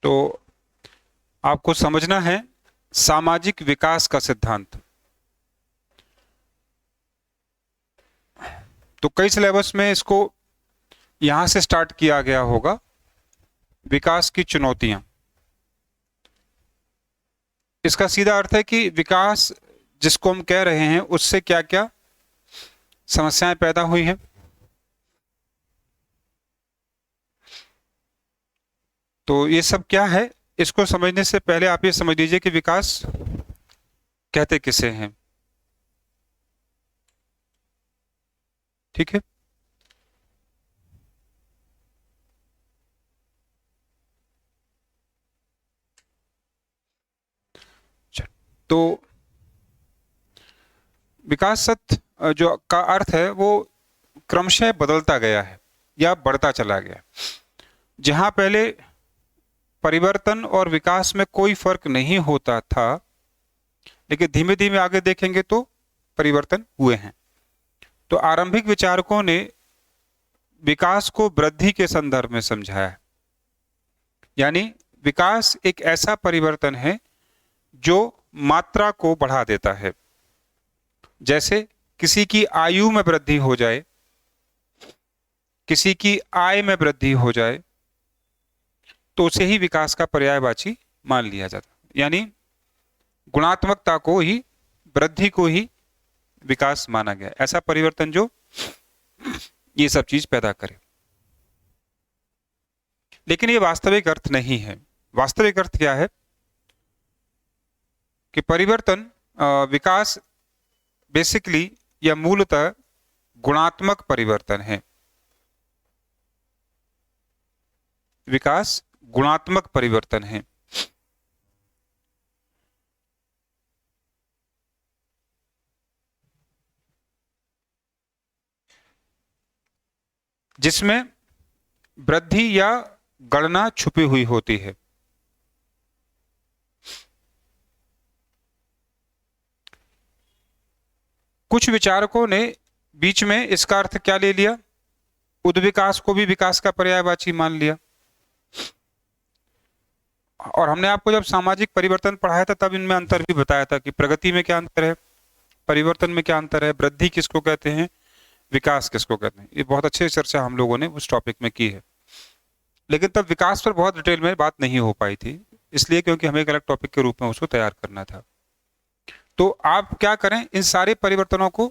तो आपको समझना है सामाजिक विकास का सिद्धांत। तो कई सिलेबस में इसको यहां से स्टार्ट किया गया होगा, विकास की चुनौतियां। इसका सीधा अर्थ है कि विकास जिसको हम कह रहे हैं उससे क्या क्या समस्याएं पैदा हुई हैं। तो ये सब क्या है, इसको समझने से पहले आप ये समझ लीजिए कि विकास कहते किसे हैं। ठीक है। तो विकास शब्द जो का अर्थ है वो क्रमशः बदलता गया है या बढ़ता चला गया। जहां पहले परिवर्तन और विकास में कोई फर्क नहीं होता था, लेकिन धीमे धीमे आगे देखेंगे तो परिवर्तन हुए हैं। तो आरंभिक विचारकों ने विकास को वृद्धि के संदर्भ में समझाया है। यानी विकास एक ऐसा परिवर्तन है जो मात्रा को बढ़ा देता है। जैसे किसी की आयु में वृद्धि हो जाए, किसी की आय में वृद्धि हो जाए, तो उसे ही विकास का पर्यायवाची मान लिया जाता। यानी गुणात्मकता को ही, वृद्धि को ही विकास माना गया। ऐसा परिवर्तन जो ये सब चीज पैदा करे। लेकिन ये वास्तविक अर्थ नहीं है। वास्तविक अर्थ क्या है कि परिवर्तन, विकास बेसिकली या मूलतः गुणात्मक परिवर्तन है। विकास गुणात्मक परिवर्तन है। जिसमें वृद्धि या गणना छुपी हुई होती है। कुछ विचारकों ने बीच में इसका अर्थ क्या ले लिया, उद्विकास को भी विकास का पर्यायवाची मान लिया। और हमने आपको जब सामाजिक परिवर्तन पढ़ाया था तब इनमें अंतर भी बताया था कि प्रगति में क्या अंतर है, परिवर्तन में क्या अंतर है, वृद्धि किसको कहते हैं, विकास किसको कहते हैं। ये बहुत अच्छी चर्चा हम लोगों ने उस टॉपिक में की है। लेकिन तब विकास पर बहुत डिटेल में बात नहीं हो पाई थी, इसलिए क्योंकि हमें एक अलग टॉपिक के रूप में उसको तैयार करना था। तो आप क्या करें, इन सारे परिवर्तनों को,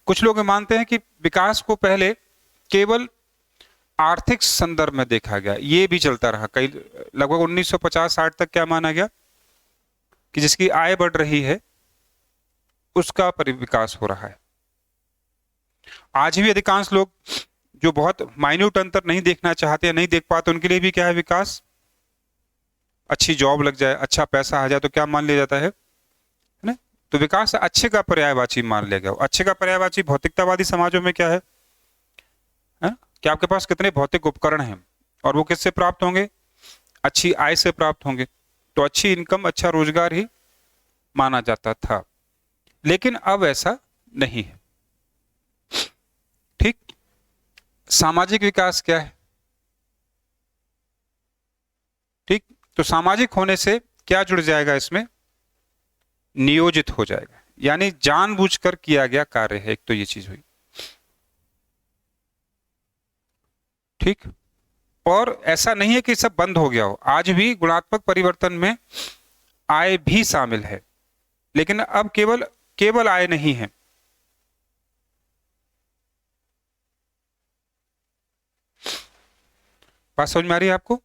कुछ लोग मानते हैं कि विकास को पहले केवल आर्थिक संदर्भ में देखा गया, ये भी चलता रहा। कई लगभग 1950-60 तक क्या माना गया कि जिसकी आय बढ़ रही है उसका विकास हो रहा है। आज भी अधिकांश लोग जो बहुत माइन्यूट अंतर नहीं देखना चाहते या नहीं देख पाते, उनके लिए भी क्या है विकास, अच्छी जॉब लग जाए, अच्छा पैसा आ जाए तो क्या मान लिया जाता है ना। तो विकास अच्छे का पर्यायवाची मान लिया गया। अच्छे का पर्यायवाची भौतिकतावादी समाजों में क्या है कि आपके पास कितने भौतिक उपकरण हैं और वो किससे प्राप्त होंगे, अच्छी आय से प्राप्त होंगे। तो अच्छी इनकम, अच्छा रोजगार ही माना जाता था। लेकिन अब ऐसा नहीं है। ठीक। सामाजिक विकास क्या है? ठीक। तो सामाजिक होने से क्या जुड़ जाएगा इसमें, नियोजित हो जाएगा, यानी जानबूझकर किया गया कार्य है। एक तो ये चीज हुई। ठीक। और ऐसा नहीं है कि सब बंद हो गया हो, आज भी गुणात्मक परिवर्तन में आय भी शामिल है, लेकिन अब केवल केवल आय नहीं है। बात समझ में आ रही है आपको?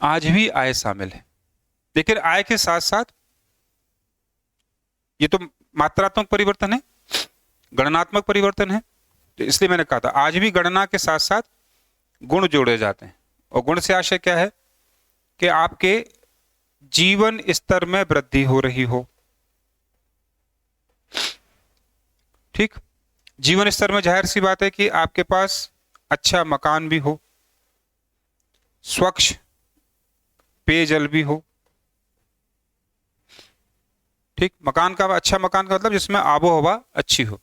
आज भी आय शामिल है, लेकिन आय के साथ साथ ये तो मात्रात्मक परिवर्तन है, गणनात्मक परिवर्तन है। तो इसलिए मैंने कहा था आज भी गणना के साथ साथ गुण जोड़े जाते हैं। और गुण से आशय क्या है कि आपके जीवन स्तर में वृद्धि हो रही हो। ठीक। जीवन स्तर में जाहिर सी बात है कि आपके पास अच्छा मकान भी हो, स्वच्छ पेयजल भी हो। ठीक। मकान का, अच्छा मकान का मतलब जिसमें आबो हवा अच्छी हो,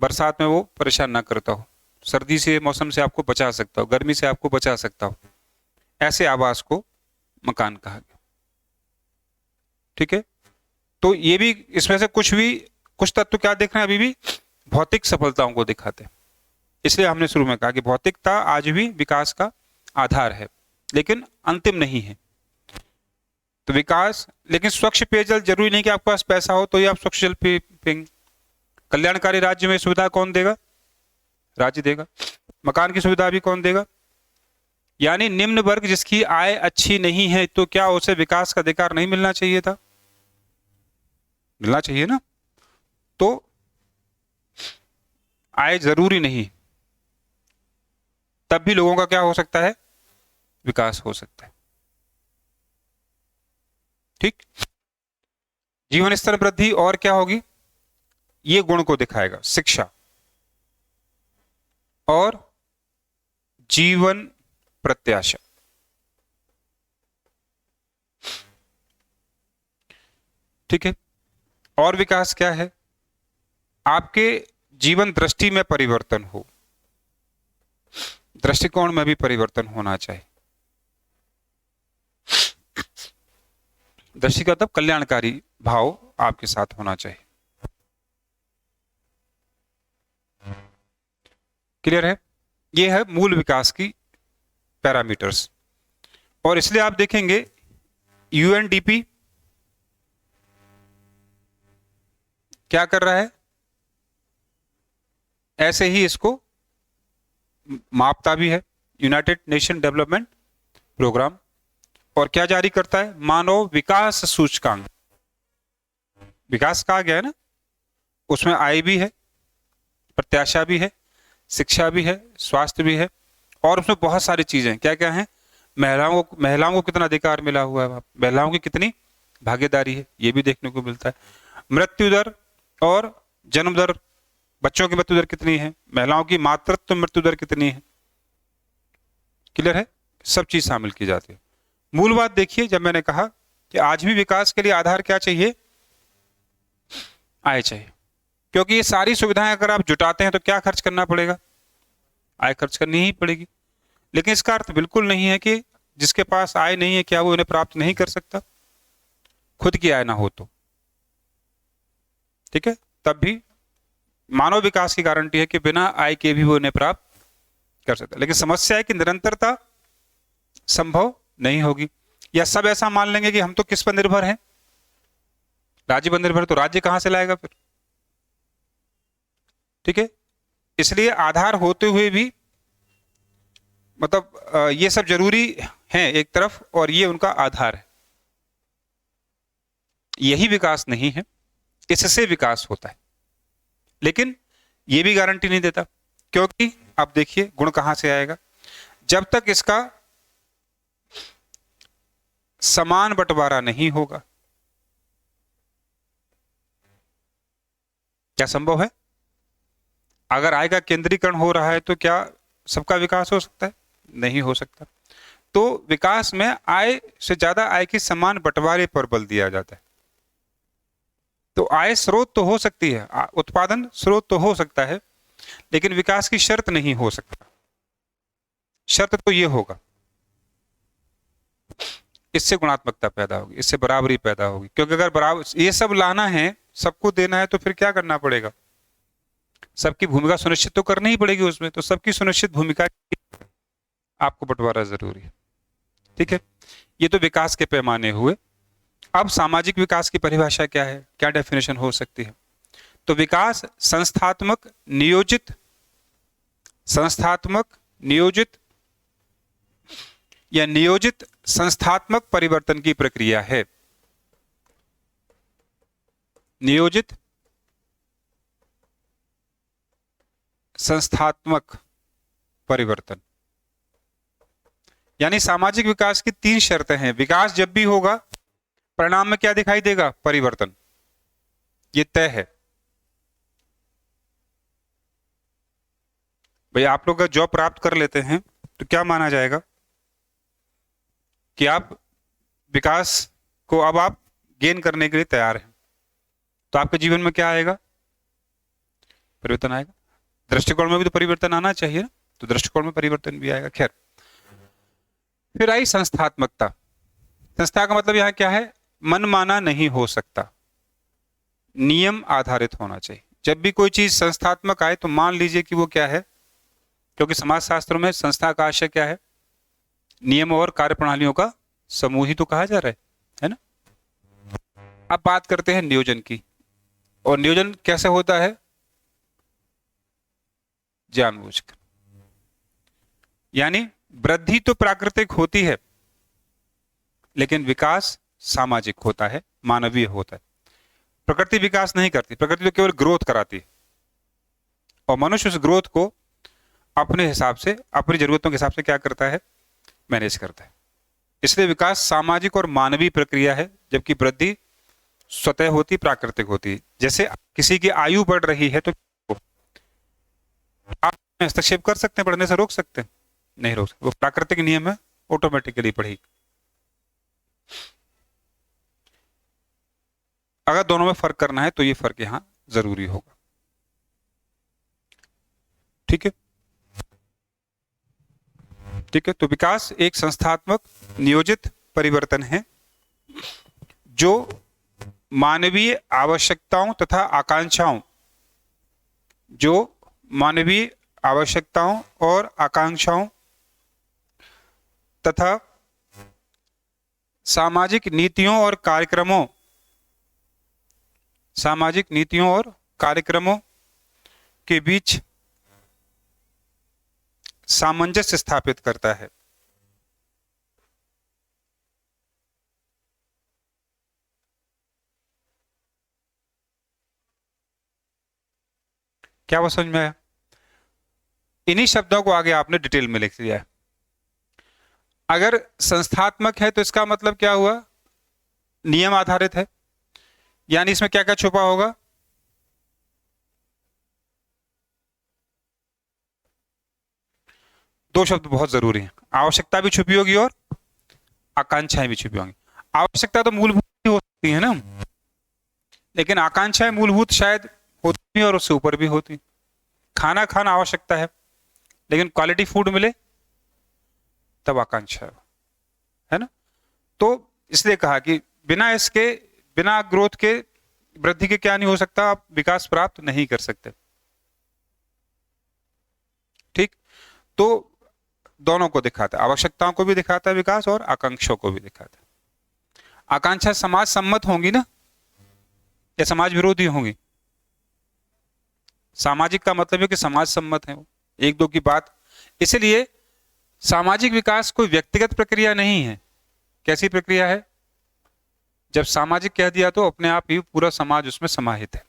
बरसात में वो परेशान ना करता हो, सर्दी से, मौसम से आपको बचा सकता हो, गर्मी से आपको बचा सकता हो। ऐसे आवास को मकान कहा गया। ठीक है, तो ये भी इसमें से कुछ तत्व क्या देख रहे हैं, अभी भी भौतिक सफलताओं को दिखाते हैं। इसलिए हमने शुरू में कहा कि भौतिकता आज भी विकास का आधार है, लेकिन अंतिम नहीं है। तो विकास, लेकिन स्वच्छ पेयजल जरूरी नहीं कि आपके पास पैसा हो तो ये आप स्वच्छ जल पिएंगे। कल्याणकारी राज्य में सुविधा कौन देगा? राज्य देगा। मकान की सुविधा भी कौन देगा? यानी निम्न वर्ग जिसकी आय अच्छी नहीं है, तो क्या उसे विकास का अधिकार नहीं मिलना चाहिए था? मिलना चाहिए ना। तो आय जरूरी नहीं, तब भी लोगों का क्या हो सकता है? विकास हो सकता है। ठीक, जीवन स्तर वृद्धि और क्या होगी? ये गुण को दिखाएगा, शिक्षा और जीवन प्रत्याशा। ठीक है, और विकास क्या है? आपके जीवन दृष्टि में परिवर्तन हो, दृष्टिकोण में भी परिवर्तन होना चाहिए। दृष्टि का मतलब कल्याणकारी भाव आपके साथ होना चाहिए। क्लियर है? ये है मूल विकास की पैरामीटर्स। और इसलिए आप देखेंगे यूएनडीपी क्या कर रहा है, ऐसे ही इसको मापता भी है, यूनाइटेड नेशन डेवलपमेंट प्रोग्राम। और क्या जारी करता है? मानव विकास सूचकांक। विकास कहा गया है ना, उसमें आय भी है, प्रत्याशा भी है, शिक्षा भी है, स्वास्थ्य भी है, और उसमें बहुत सारी चीजें क्या क्या हैं। महिलाओं को कितना अधिकार मिला हुआ है, महिलाओं की कितनी भागीदारी है, ये भी देखने को मिलता है। मृत्यु दर और जन्म दर, बच्चों की मृत्यु दर कितनी है, महिलाओं की मातृत्व मृत्यु दर कितनी है। क्लियर है? सब चीज शामिल की जाती है। मूल बात देखिए, जब मैंने कहा कि आज भी विकास के लिए आधार क्या चाहिए? आय चाहिए। क्योंकि ये सारी सुविधाएं अगर आप जुटाते हैं तो क्या खर्च करना पड़ेगा? आय खर्च करनी ही पड़ेगी। लेकिन इसका अर्थ बिल्कुल नहीं है कि जिसके पास आय नहीं है क्या वो उन्हें प्राप्त नहीं कर सकता, खुद की आय ना हो तो। ठीक है, तब भी मानव विकास की गारंटी है कि बिना आय के भी वो उन्हें प्राप्त कर सकता है। लेकिन समस्या है कि निरंतरता संभव नहीं होगी। या सब ऐसा मान लेंगे कि हम तो किस पर निर्भर हैं? राज्य पर निर्भर, तो राज्य कहां से लाएगा फिर? ठीक है, इसलिए आधार होते हुए भी मतलब ये सब जरूरी है एक तरफ, और ये उनका आधार है। यही विकास नहीं है, इससे विकास होता है। लेकिन ये भी गारंटी नहीं देता, क्योंकि आप देखिए गुण कहां से आएगा? जब तक इसका समान बंटवारा नहीं होगा। क्या संभव है? अगर आय का केंद्रीकरण हो रहा है तो क्या सबका विकास हो सकता है? नहीं हो सकता। तो विकास में आय से ज्यादा आय की समान बंटवारे पर बल दिया जाता है। तो आय स्रोत तो हो सकती है, उत्पादन स्रोत तो हो सकता है, लेकिन विकास की शर्त नहीं हो सकता। शर्त तो ये होगा, इससे गुणात्मकता पैदा होगी, इससे बराबरी पैदा होगी। क्योंकि अगर बराबर ये सब लाना है, सबको देना है, तो फिर क्या करना पड़ेगा? सबकी भूमिका सुनिश्चित तो करनी ही पड़ेगी उसमें। तो सबकी सुनिश्चित भूमिका आपको बंटवारा जरूरी है। ठीक है, ये तो विकास के पैमाने हुए। अब सामाजिक विकास की परिभाषा क्या है, क्या डेफिनेशन हो सकती है? तो विकास संस्थात्मक नियोजित या नियोजित संस्थात्मक परिवर्तन की प्रक्रिया है। नियोजित संस्थात्मक परिवर्तन, यानी सामाजिक विकास की 3 शर्तें हैं। विकास जब भी होगा, परिणाम में क्या दिखाई देगा? परिवर्तन। ये तय है। भाई आप लोग अगर जॉब प्राप्त कर लेते हैं तो क्या माना जाएगा कि आप विकास को अब आप गेन करने के लिए तैयार हैं। तो आपके जीवन में क्या आएगा? परिवर्तन आएगा। दृष्टिकोण में भी तो परिवर्तन आना चाहिए ना, तो दृष्टिकोण में परिवर्तन भी आएगा। खैर, फिर आई संस्थात्मकता। संस्था का मतलब यहाँ क्या है? मनमाना नहीं हो सकता, नियम आधारित होना चाहिए। जब भी कोई चीज संस्थात्मक आए तो मान लीजिए कि वो क्या है, क्योंकि समाज शास्त्रों में संस्था का आशय क्या है? नियम और कार्य प्रणालियों का समूह ही तो कहा जा रहा है ना। अब बात करते हैं नियोजन की। और नियोजन कैसे होता है? जानबूझकर। यानी वृद्धि तो प्राकृतिक होती है, लेकिन विकास सामाजिक होता है, मानवीय होता है। प्रकृति विकास नहीं करती, प्रकृति तो केवल ग्रोथ कराती है, और मनुष्य उस ग्रोथ को अपने हिसाब से, अपनी जरूरतों के हिसाब से क्या करता है? मैनेज करता है। इसलिए विकास सामाजिक और मानवीय प्रक्रिया है, जबकि वृद्धि स्वतः होती, प्राकृतिक होती है। जैसे किसी की आयु बढ़ रही है तो आप हस्तक्षेप कर सकते हैं, बढ़ने से रोक सकते हैं? नहीं रोक सकते, वो प्राकृतिक नियम है, ऑटोमेटिकली बढ़ेगी। अगर दोनों में फर्क करना है तो ये फर्क यहां जरूरी होगा। ठीक है, ठीक है। तो विकास एक संस्थात्मक नियोजित परिवर्तन है जो मानवीय आवश्यकताओं तथा आकांक्षाओं, जो मानवीय आवश्यकताओं और आकांक्षाओं तथा सामाजिक नीतियों और कार्यक्रमों, सामाजिक नीतियों और कार्यक्रमों के बीच सामंजस्य स्थापित करता है। क्या वो समझ में आया? इन्हीं शब्दों को आगे आपने डिटेल में लिख दिया है। अगर संस्थात्मक है तो इसका मतलब क्या हुआ? नियम आधारित है। यानी इसमें क्या क्या छुपा होगा? दो शब्द बहुत जरूरी हैं, आवश्यकता भी छुपी होगी और आकांक्षाएं भी छुपी होंगी। आवश्यकता तो मूलभूत ही हो सकती है ना, लेकिन आकांक्षाएं मूलभूत शायद होती और उससे ऊपर भी होती। खाना खाना आवश्यकता है, लेकिन क्वालिटी फूड मिले तब आकांक्षा है ना। तो इसलिए कहा कि बिना इसके, बिना ग्रोथ के, वृद्धि के क्या नहीं हो सकता? आप विकास प्राप्त नहीं कर सकते। ठीक, तो दोनों को दिखाता है, आवश्यकताओं को भी दिखाता है विकास और आकांक्षाओं को भी दिखाता है। आकांक्षा समाज सम्मत होंगी ना, या समाज विरोधी होंगी? सामाजिक का मतलब है कि समाज सम्मत है, वो एक दो की बात। इसलिए सामाजिक विकास कोई व्यक्तिगत प्रक्रिया नहीं है। कैसी प्रक्रिया है? जब सामाजिक कह दिया तो अपने आप ही पूरा समाज उसमें समाहित है।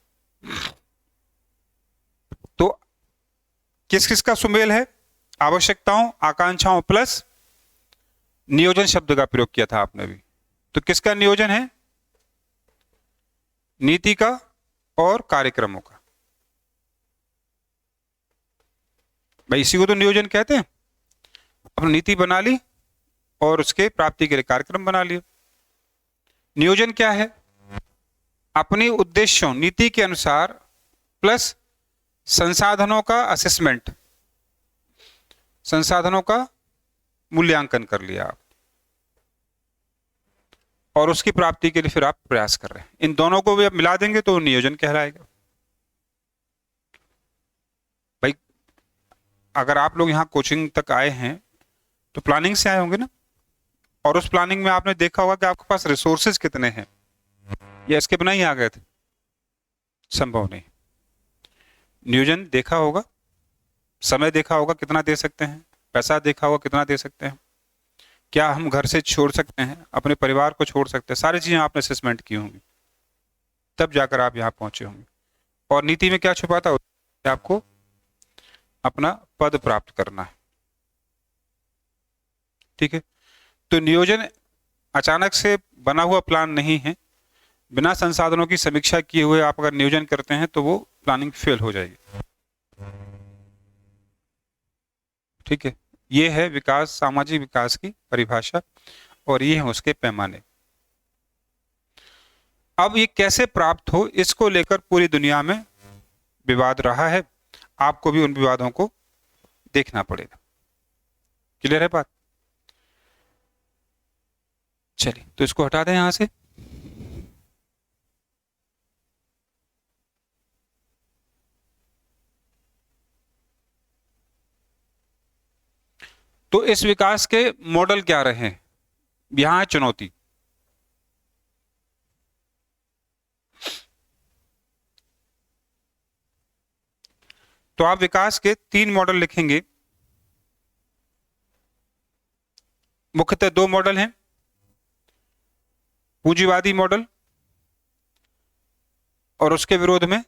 तो किस किस का सुमेल है? आवश्यकताओं, आकांक्षाओं प्लस नियोजन शब्द का प्रयोग किया था आपने भी। तो किसका नियोजन है? नीति का और कार्यक्रमों का। भाई इसी को तो नियोजन कहते हैं। अपनी नीति बना ली और उसके प्राप्ति के लिए कार्यक्रम बना लिए। नियोजन क्या है? अपनी उद्देश्यों, नीति के अनुसार प्लस संसाधनों का असेसमेंट, संसाधनों का मूल्यांकन कर लिया आप, और उसकी प्राप्ति के लिए फिर आप प्रयास कर रहे हैं। इन दोनों को भी आप मिला देंगे तो नियोजन कहलाएगा। भाई अगर आप लोग यहाँ कोचिंग तक आए हैं तो प्लानिंग से आए होंगे ना, और उस प्लानिंग में आपने देखा होगा कि आपके पास रिसोर्सेज कितने हैं, या इसके बिना ही आ गए थे? संभव नहीं। नियोजन देखा होगा, समय देखा होगा कितना दे सकते हैं, पैसा देखा होगा कितना दे सकते हैं, क्या हम घर से छोड़ सकते हैं, अपने परिवार को छोड़ सकते हैं, सारी चीजें आपने असेसमेंट की होंगी, तब जाकर आप यहाँ पहुंचे होंगे। और नीति में क्या छुपा था? आपको अपना पद प्राप्त करना है। ठीक है, तो नियोजन अचानक से बना हुआ प्लान नहीं है। बिना संसाधनों की समीक्षा किए हुए आप अगर नियोजन करते हैं तो वो प्लानिंग फेल हो जाएगी। ठीक है, ये है विकास, सामाजिक विकास की परिभाषा, और ये है उसके पैमाने। अब ये कैसे प्राप्त हो, इसको लेकर पूरी दुनिया में विवाद रहा है। आपको भी उन विवादों को देखना पड़ेगा। क्लियर है बात? चलिए तो इसको हटा दें यहां से। तो इस विकास के मॉडल क्या रहे हैं, यहां है चुनौती। तो आप विकास के 3 मॉडल लिखेंगे। मुख्यतः 2 मॉडल हैं, पूंजीवादी मॉडल और उसके विरोध में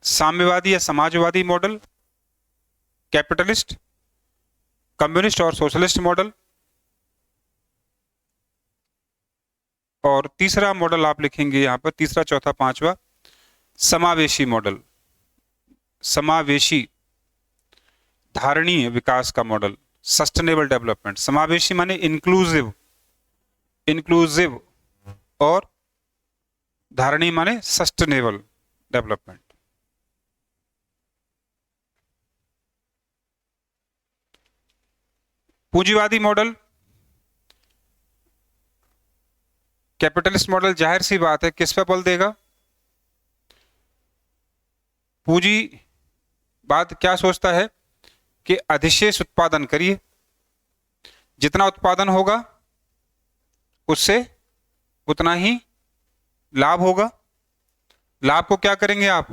साम्यवादी या समाजवादी मॉडल, कैपिटलिस्ट, कम्युनिस्ट और सोशलिस्ट मॉडल। और तीसरा मॉडल आप लिखेंगे यहां पर, तीसरा, चौथा, पांचवा, समावेशी मॉडल, समावेशी धारणीय विकास का मॉडल, सस्टेनेबल डेवलपमेंट। समावेशी माने इंक्लूसिव, इंक्लूसिव, और धारणीय माने सस्टेनेबल डेवलपमेंट। पूंजीवादी मॉडल, कैपिटलिस्ट मॉडल, जाहिर सी बात है किस पे बल देगा? पूंजीवाद क्या सोचता है कि अधिशेष उत्पादन करिए, जितना उत्पादन होगा उससे उतना ही लाभ होगा। लाभ को क्या करेंगे आप?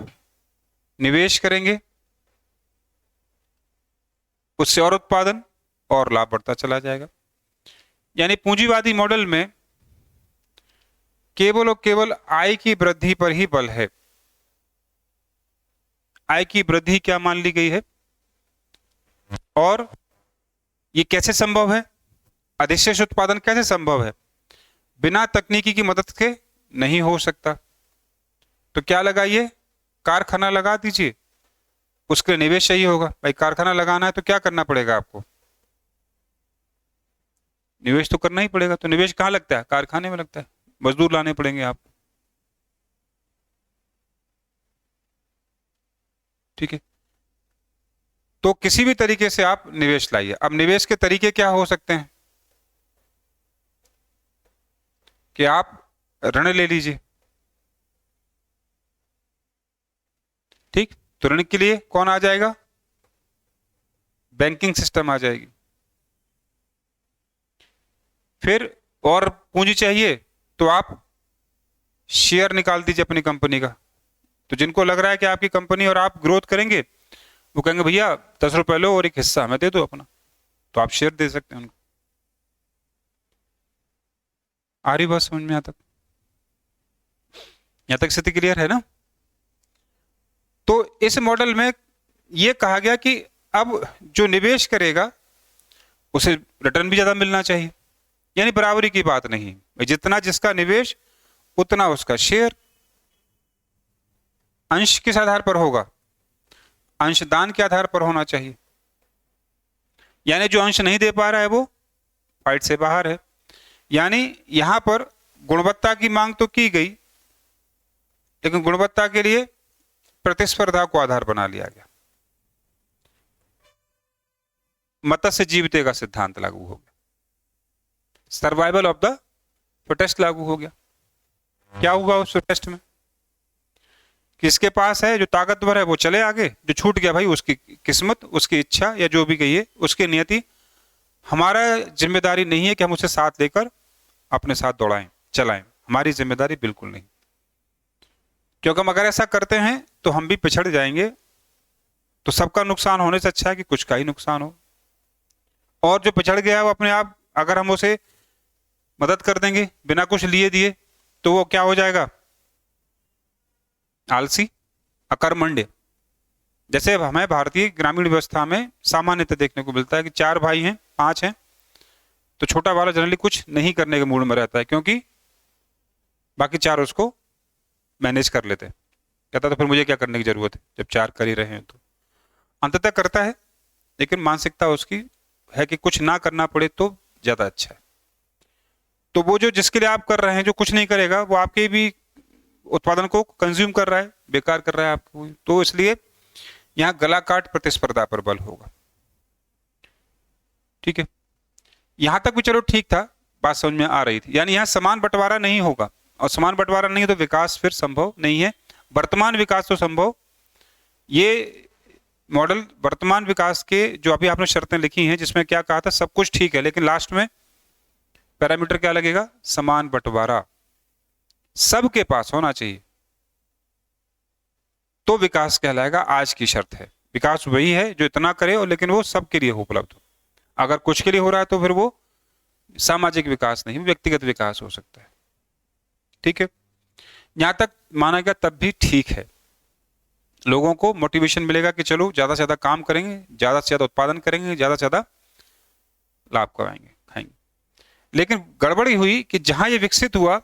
निवेश करेंगे, उससे और उत्पादन और लाभ बढ़ता चला जाएगा। यानी पूंजीवादी मॉडल में केवल और केवल आय की वृद्धि पर ही बल है। आय की वृद्धि क्या मान ली गई है? और ये कैसे संभव है? अधिशेष उत्पादन कैसे संभव है? बिना तकनीकी की मदद के नहीं हो सकता। तो क्या लगाइए? कारखाना लगा दीजिए, उसके लिए निवेश चाहिए होगा। भाई कारखाना लगाना है तो क्या करना पड़ेगा आपको? निवेश तो करना ही पड़ेगा। तो निवेश कहाँ लगता है? कारखाने में लगता है। मजदूर लाने पड़ेंगे आप, ठीक है। तो किसी भी तरीके से आप निवेश लाइए। अब निवेश के तरीके क्या हो सकते हैं? कि आप ऋण ले लीजिए, ठीक। तो ऋण के लिए कौन आ जाएगा? बैंकिंग सिस्टम आ जाएगी। फिर और पूंजी चाहिए तो आप शेयर निकाल दीजिए अपनी कंपनी का। तो जिनको लग रहा है कि आपकी कंपनी और आप ग्रोथ करेंगे, वो कहेंगे भैया 10 रुपए लो और एक हिस्सा हमें दे दो अपना। तो आप शेयर दे सकते हैं उनको। आ रही बात समझ में? यहां तक स्थिति क्लियर है ना? तो इस मॉडल में यह कहा गया कि अब जो निवेश करेगा उसे रिटर्न भी ज्यादा मिलना चाहिए। यानी बराबरी की बात नहीं, जितना जिसका निवेश उतना उसका शेयर। अंश किस आधार पर होगा? अंशदान के आधार पर होना चाहिए। यानी जो अंश नहीं दे पा रहा है वो फाइट से बाहर है। यानी यहां पर गुणवत्ता की मांग तो की गई, लेकिन गुणवत्ता के लिए प्रतिस्पर्धा को आधार बना लिया गया। मत्स्य जीविते का सिद्धांत लागू हो गया। सर्वाइवल ऑफ द फिटेस्ट लागू हो गया। क्या हुआ उस टेस्ट में? किसके पास है जो ताकतवर है वो चले आगे, जो छूट गया भाई उसकी किस्मत, उसकी इच्छा या जो भी कहिए उसकी नियति। हमारा जिम्मेदारी नहीं है कि हम उसे साथ लेकर अपने साथ दौड़ाएं चलाएं, हमारी जिम्मेदारी बिल्कुल नहीं। क्योंकि हम अगर ऐसा करते हैं तो हम भी पिछड़ जाएंगे। तो सबका नुकसान होने से अच्छा है कि कुछ का ही नुकसान हो। और जो पिछड़ गया है वो अपने आप, अगर हम उसे मदद कर देंगे बिना कुछ लिए दिए, तो वो क्या हो जाएगा? आलसी, अकर्मण्य। जैसे हमें भारतीय ग्रामीण व्यवस्था में सामान्यतः देखने को मिलता है कि 4 भाई हैं, 5 हैं, तो छोटा वाला जनरली कुछ नहीं करने के मूड में रहता है, क्योंकि बाकी 4 उसको मैनेज कर लेते हैं। कहता तो फिर मुझे क्या करने की जरूरत है जब 4 कर ही रहे हैं। तो अंततः करता है, लेकिन मानसिकता उसकी है कि कुछ ना करना पड़े तो ज्यादा अच्छा है। तो वो जो जिसके लिए आप कर रहे हैं, जो कुछ नहीं करेगा, वो आपके भी उत्पादन को कंज्यूम कर रहा है, बेकार कर रहा है आपको। तो इसलिए यहां गला काट प्रतिस्पर्धा पर बल होगा, ठीक है। यहां तक भी चलो ठीक था। बात समझ में आ रही थी? यानी यहाँ समान बंटवारा नहीं होगा, और समान बंटवारा नहीं है तो विकास फिर संभव नहीं है। वर्तमान विकास तो संभव, ये मॉडल वर्तमान विकास के जो अभी आपने शर्तें लिखी हैं, जिसमें क्या कहा था, सब कुछ ठीक है, लेकिन लास्ट में पैरामीटर क्या लगेगा? समान बंटवारा सबके पास होना चाहिए, तो विकास कहलाएगा। आज की शर्त है, विकास वही है जो इतना करे और लेकिन वो सबके लिए उपलब्ध हो। अगर कुछ के लिए हो रहा है तो फिर वो सामाजिक विकास नहीं, व्यक्तिगत विकास हो सकता है। ठीक है, यहां तक माना गया तब भी ठीक है। लोगों को मोटिवेशन मिलेगा कि चलो ज्यादा से ज्यादा काम करेंगे, ज्यादा से ज्यादा उत्पादन करेंगे, ज्यादा से ज्यादा लाभ कमाएंगे, खाएंगे। लेकिन गड़बड़ी हुई कि जहां ये विकसित हुआ,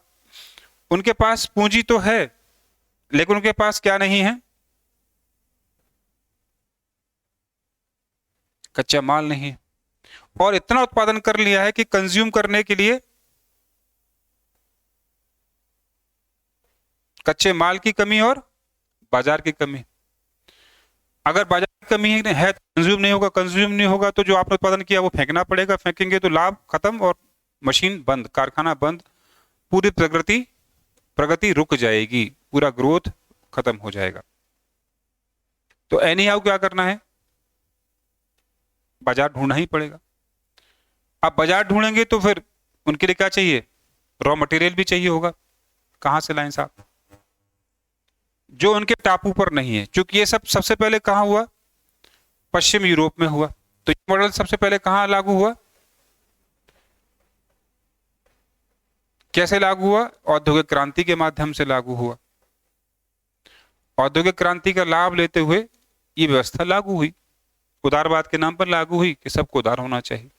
उनके पास पूंजी तो है, लेकिन उनके पास क्या नहीं है? कच्चा माल नहीं है। और इतना उत्पादन कर लिया है कि कंज्यूम करने के लिए कच्चे माल की कमी और बाजार की कमी। अगर बाजार की कमी है तो कंज्यूम नहीं होगा, कंज्यूम नहीं होगा तो जो आपने उत्पादन किया वो फेंकना पड़ेगा, फेंकेंगे तो लाभ खत्म और मशीन बंद, कारखाना बंद, पूरी प्रगति रुक जाएगी, पूरा ग्रोथ खत्म हो जाएगा। तो एनी हाउ क्या करना है? बाजार ढूंढना ही पड़ेगा। अब बाजार ढूंढेंगे तो फिर उनके लिए क्या चाहिए? रॉ मटेरियल भी चाहिए होगा। कहां से लाएं साहब? जो उनके टापू पर नहीं है। क्योंकि ये सब सबसे पहले कहां हुआ? पश्चिम यूरोप में हुआ। तो ये मॉडल सबसे पहले कहां लागू हुआ? कैसे लागू हुआ? औद्योगिक क्रांति के माध्यम से लागू हुआ। औद्योगिक क्रांति का लाभ लेते हुए ये व्यवस्था लागू हुई, उदारवाद के नाम पर लागू हुई कि सबको उदार होना चाहिए।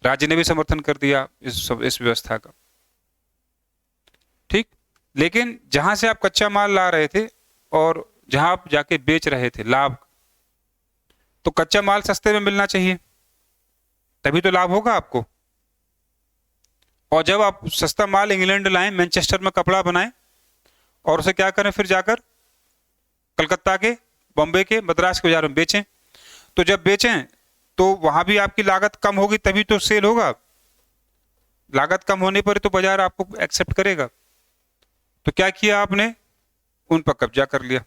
राज्य ने भी समर्थन कर दिया इस व्यवस्था का। ठीक, लेकिन जहां से आप कच्चा माल ला रहे थे और जहां आप जाके बेच रहे थे लाभ, तो कच्चा माल सस्ते में मिलना चाहिए, तभी तो लाभ होगा आपको। और जब आप सस्ता माल इंग्लैंड लाएं, मैनचेस्टर में कपड़ा बनाएं और उसे क्या करें, फिर जाकर कलकत्ता के, बॉम्बे के, मद्रास के बाजार में बेचें, तो जब बेचें तो वहां भी आपकी लागत कम होगी, तभी तो सेल होगा। लागत कम होने पर तो बाजार आपको एक्सेप्ट करेगा। तो क्या किया आपने? उन पर कब्जा कर लिया।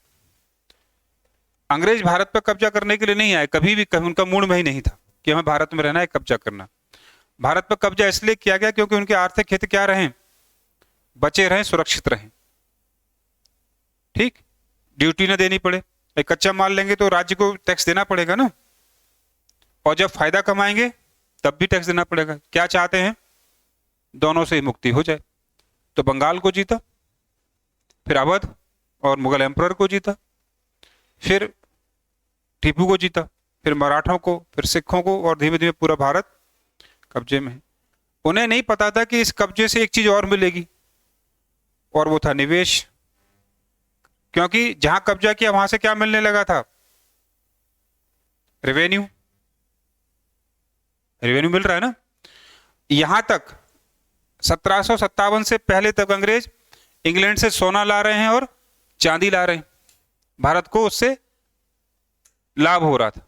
अंग्रेज भारत पर कब्जा करने के लिए नहीं आए, कभी भी उनका मूड में ही नहीं था कि हमें भारत में रहना है, कब्जा करना। भारत पर कब्जा इसलिए किया गया क्योंकि उनके आर्थिक हित क्या रहे? बचे रहें, सुरक्षित रहें। ठीक, ड्यूटी ना देनी पड़े। एक कच्चा माल लेंगे तो राज्य को टैक्स देना पड़ेगा ना, और जब फायदा कमाएंगे तब भी टैक्स देना पड़ेगा। क्या चाहते हैं? दोनों से मुक्ति हो जाए। तो बंगाल को जीता, फिर अवध और मुगल एम्परर को जीता, फिर टीपू को जीता, फिर मराठों को, फिर सिखों को, और धीमे धीमे पूरा भारत कब्जे में है। उन्हें नहीं पता था कि इस कब्जे से एक चीज और मिलेगी, और वो था निवेश। क्योंकि जहां कब्जा किया वहां से क्या मिलने लगा था? रेवेन्यू। रेवेन्यू मिल रहा है ना। यहां तक 1757 से पहले तक अंग्रेज इंग्लैंड से सोना ला रहे हैं और चांदी ला रहे हैं, भारत को उससे लाभ हो रहा था।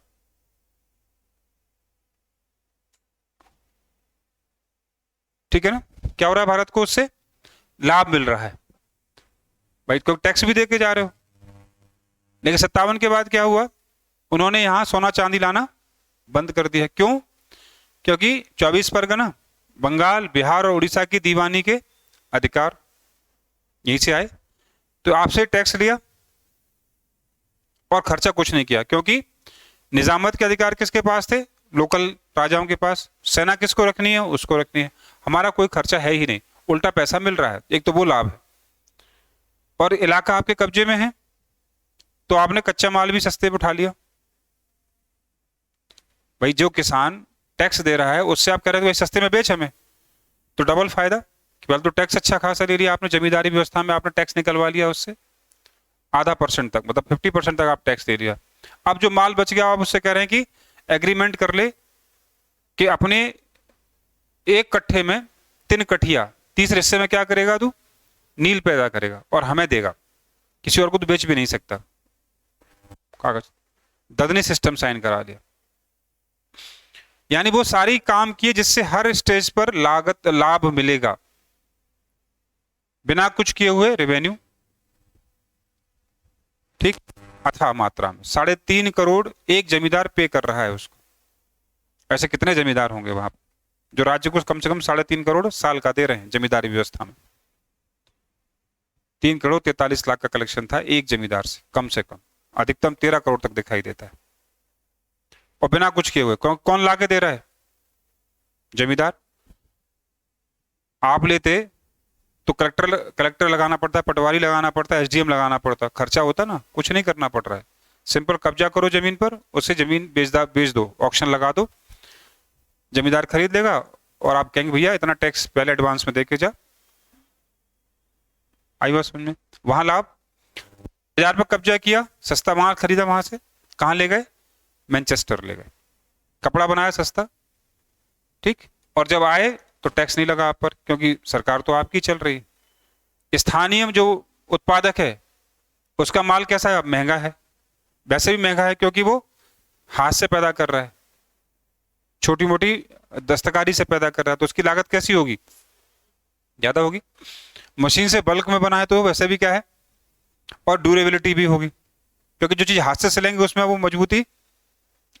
ठीक है ना, क्या हो रहा है? भारत को उससे लाभ मिल रहा है। भाई को टैक्स भी दे के जा रहे हो। लेकिन 57 के बाद क्या हुआ? उन्होंने यहां सोना चांदी लाना बंद कर दिया। क्यों? क्योंकि 24 परगना, बंगाल, बिहार और उड़ीसा की दीवानी के अधिकार यहीं से आए। तो आपसे टैक्स लिया और खर्चा कुछ नहीं किया, क्योंकि निजामत के अधिकार किसके पास थे? लोकल राजाओं के पास। सेना किसको रखनी है? उसको रखनी है। हमारा कोई खर्चा है ही नहीं, उल्टा पैसा मिल रहा है। एक तो वो लाभ है, और इलाका आपके कब्जे में है, तो आपने कच्चा माल भी सस्ते पे उठा लिया। भाई जो किसान टैक्स दे रहा है उससे आप कह रहे थे भाई सस्ते में बेच हमें, तो डबल फायदा। केवल तो टैक्स अच्छा खासा ले लिया आपने, जमींदारी व्यवस्था में आपने टैक्स निकलवा लिया उससे आधा % तक, मतलब 50% तक आप टैक्स दे लिया। अब जो माल बच गया आप उससे कह रहे हैं कि एग्रीमेंट कर ले कि अपने 1 कट्ठे में 3 कठिया, 30 हिस्से में क्या करेगा तू? नील पैदा करेगा और हमें देगा, किसी और को तो बेच भी नहीं सकता। कागज ददनी सिस्टम साइन करा दिया। यानी वो सारी काम किए जिससे हर स्टेज पर लागत लाभ मिलेगा, बिना कुछ किए हुए रेवेन्यू, ठीक, अथाह मात्रा में। 3.5 करोड़ एक जमींदार पे कर रहा है उसको। ऐसे कितने जमींदार होंगे वहां पर जो राज्य को कम से कम 3.5 करोड़ साल का दे रहे हैं जमींदारी व्यवस्था में। 3 करोड़ 43 लाख का कलेक्शन था एक जमींदार से कम, अधिकतम 13 करोड़ तक दिखाई देता है, और बिना कुछ किए हुए। कौन ला के दे रहा है? जमींदार। आप लेते तो कलेक्टर लगाना पड़ता है, पटवारी लगाना पड़ता है, एसडीएम लगाना पड़ता है, खर्चा होता ना, कुछ नहीं करना पड़ रहा है। सिंपल कब्जा करो जमीन पर, उससे जमीन बेच दो, ऑक्शन लगा दो, जमींदार खरीद लेगा, और आप कहेंगे भैया इतना टैक्स पहले एडवांस में दे के जा। आई बात समझ में? वहां लाभ, बाजार पर कब्जा किया, सस्ता माल खरीदा, वहां से कहां ले गए? मैनचेस्टर ले गए, कपड़ा बनाया सस्ता, ठीक, और जब आए तो टैक्स नहीं लगा आप पर, क्योंकि सरकार तो आपकी चल रही है। स्थानीय जो उत्पादक है उसका माल कैसा है? अब महंगा है, वैसे भी महंगा है क्योंकि वो हाथ से पैदा कर रहा है, छोटी मोटी दस्तकारी से पैदा कर रहा है, तो उसकी लागत कैसी होगी? ज्यादा होगी। मशीन से बल्क में बना है तो वैसे भी क्या है, और ड्यूरेबिलिटी भी होगी, क्योंकि जो चीज हाथ से सिलेंगे उसमें वो मजबूती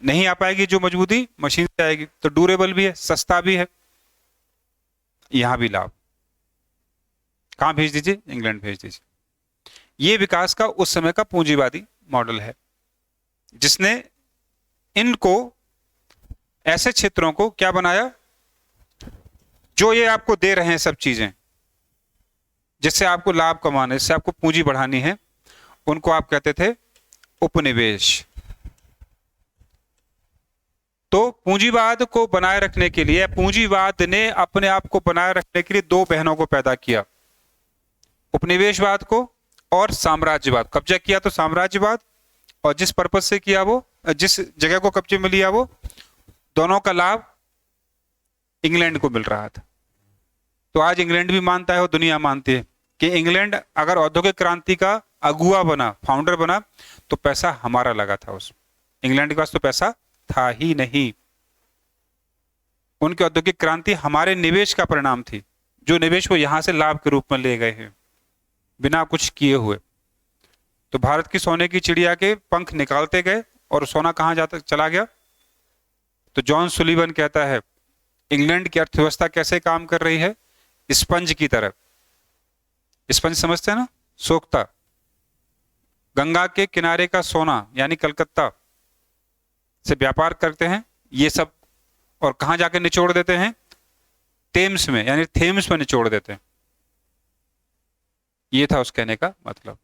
नहीं आ पाएगी जो मजबूती मशीन से आएगी। तो ड्यूरेबल भी है, सस्ता भी है। यहां भी लाभ। कहां भेज दीजिए? इंग्लैंड भेज दीजिए। ये विकास का उस समय का पूंजीवादी मॉडल है, जिसने इनको ऐसे क्षेत्रों को क्या बनाया, जो ये आपको दे रहे हैं सब चीजें, जिससे आपको लाभ कमाने, जिससे आपको पूंजी बढ़ानी है, उनको आप कहते थे उपनिवेश। तो पूंजीवाद को बनाए रखने के लिए, पूंजीवाद ने अपने आप को बनाए रखने के लिए दो बहनों को पैदा किया, उपनिवेशवाद को और साम्राज्यवाद। कब्जा किया तो साम्राज्यवाद, और जिस पर्पज से किया, वो जिस जगह को कब्जे में लिया, वो दोनों का लाभ इंग्लैंड को मिल रहा था। तो आज इंग्लैंड भी मानता है और दुनिया मानती है कि इंग्लैंड अगर औद्योगिक क्रांति का अगुआ बना, फाउंडर बना, तो पैसा हमारा लगा था उसमें। इंग्लैंड के पास तो पैसा था ही नहीं। उनकी औद्योगिक क्रांति हमारे निवेश का परिणाम थी, जो निवेश वो यहां से लाभ के रूप में ले गए हैं बिना कुछ किए हुए। तो भारत की सोने की चिड़िया के पंख निकालते गए, और सोना कहां जाता चला गया? तो जॉन सुलिवन कहता है इंग्लैंड की अर्थव्यवस्था कैसे काम कर रही है? स्पंज की तरह। स्पंज समझते हैं ना? सोखता। गंगा के किनारे का सोना यानी कलकत्ता से व्यापार करते हैं ये सब, और कहां जाकर निचोड़ देते हैं? थेम्स में, यानी थेम्स में निचोड़ देते हैं। ये था उस कहने का मतलब।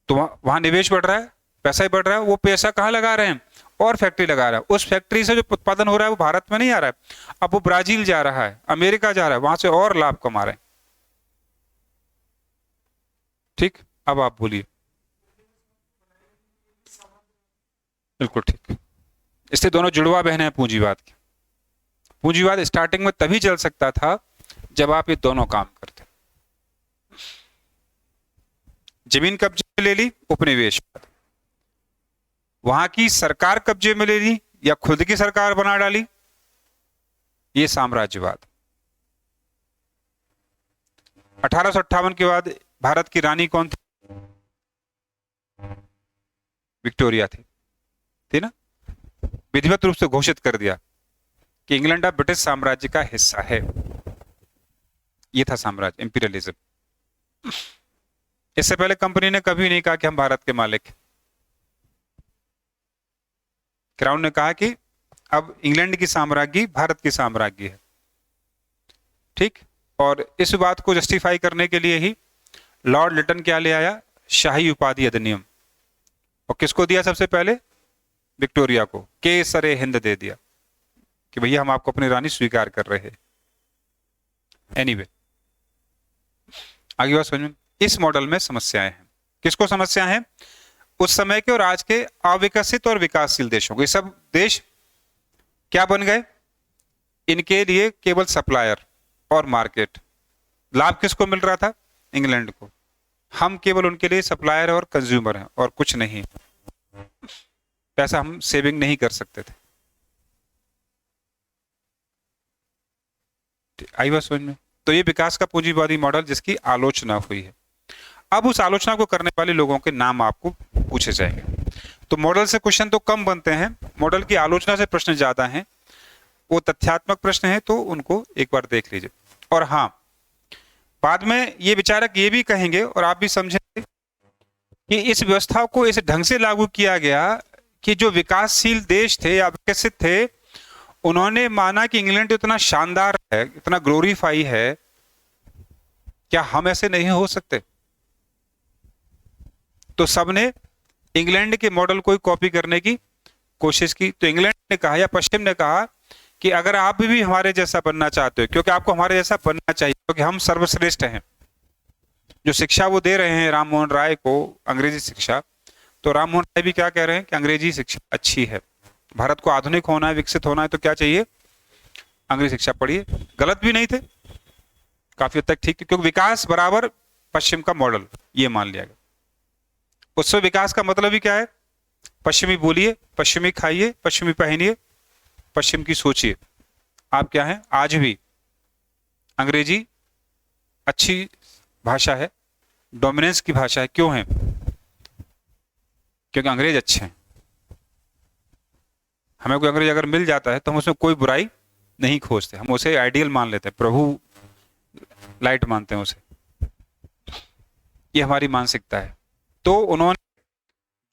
तो वहां निवेश बढ़ रहा है, पैसा ही बढ़ रहा है, वो पैसा कहां लगा रहे हैं? और फैक्ट्री लगा रहा है। उस फैक्ट्री से जो उत्पादन हो रहा है वो भारत में नहीं आ रहा है, अब वो ब्राजील जा रहा है, अमेरिका जा रहा है, वहां से और लाभ कमा रहे हैं। ठीक, अब आप बोलिए। बिल्कुल ठीक। इससे दोनों जुड़वा बहन है पूंजीवाद के। पूंजीवाद स्टार्टिंग में तभी चल सकता था जब आप ये दोनों काम करते। जमीन कब्जे में ले ली, उपनिवेशवाद। वहां की सरकार कब्जे में ले ली या खुद की सरकार बना डाली, ये साम्राज्यवाद। 1858 के बाद भारत की रानी कौन थी? विक्टोरिया थी ना? विधिवत रूप से घोषित कर दिया कि इंग्लैंड अब ब्रिटिश साम्राज्य का हिस्सा है। ये था साम्राज्य, इंपीरियलिज्म। इससे पहले कंपनी ने कभी नहीं कहा कि हम भारत के मालिक। क्राउन ने कहा कि अब इंग्लैंड की साम्राज्ञी भारत की साम्राज्ञी है। ठीक, और इस बात को जस्टिफाई करने के लिए ही लॉर्ड लिटन क्या ले आया? शाही उपाधि अधिनियम। और किसको दिया सबसे पहले? विक्टोरिया को। केसरे हिंद दे दिया कि भैया हम आपको अपनी रानी स्वीकार कर रहे हैं। एनीवे, आगे बात समझ में। इस मॉडल में समस्याएं हैं। किसको समस्या है? उस समय के और आज के अविकसित और विकासशील देशों को। ये सब देश क्या बन गए? इनके लिए केवल सप्लायर और मार्केट। लाभ किसको मिल रहा था? इंग्लैंड को। हम केवल उनके लिए सप्लायर और कंज्यूमर हैं और कुछ नहीं। पैसा हम सेविंग नहीं कर सकते थे। आई बात समझ में? तो ये विकास का पूंजीवादी मॉडल जिसकी आलोचना हुई है। अब उस आलोचना को करने वाले लोगों के नाम आपको पूछे जाएंगे। तो मॉडल से क्वेश्चन तो कम बनते हैं, मॉडल की आलोचना से प्रश्न ज्यादा हैं। वो तथ्यात्मक प्रश्न है तो उनको एक बार देख लीजिए। और हाँ, बाद में ये विचारक ये भी कहेंगे और आप भी समझेंगे कि इस व्यवस्था को इस ढंग से लागू किया गया कि जो विकासशील देश थे या विकसित थे, उन्होंने माना कि इंग्लैंड इतना शानदार है, इतना ग्लोरीफाई है, क्या हम ऐसे नहीं हो सकते? तो सबने इंग्लैंड के मॉडल को कॉपी करने की कोशिश की। तो इंग्लैंड ने कहा या पश्चिम ने कहा कि अगर आप भी हमारे जैसा बनना चाहते हो, क्योंकि आपको हमारे जैसा बनना चाहिए, क्योंकि हम सर्वश्रेष्ठ हैं। जो शिक्षा वो दे रहे हैं राम मोहन राय को, अंग्रेजी शिक्षा, तो राम मोहन राय भी क्या कह रहे हैं कि अंग्रेजी शिक्षा अच्छी है, भारत को आधुनिक होना है, विकसित होना है, तो क्या चाहिए? अंग्रेजी शिक्षा पढ़िए। गलत भी नहीं थे, काफी हद तक ठीक थे, क्योंकि विकास बराबर पश्चिम का मॉडल, ये मान लिया गया। उससे विकास का मतलब ही क्या है? पश्चिमी बोलिए, पश्चिमी खाइए, पश्चिमी पहनिए, पश्चिम की सोचिए। आप क्या हैं? आज भी अंग्रेजी अच्छी भाषा है, डोमिनेंस की भाषा है। क्यों है? क्योंकि अंग्रेज अच्छे हैं। हमें कोई अंग्रेज अगर मिल जाता है तो हम उसमें कोई बुराई नहीं खोजते, हम उसे आइडियल मान लेते हैं, प्रभु लाइट मानते हैं उसे। ये हमारी मानसिकता है। तो उन्होंने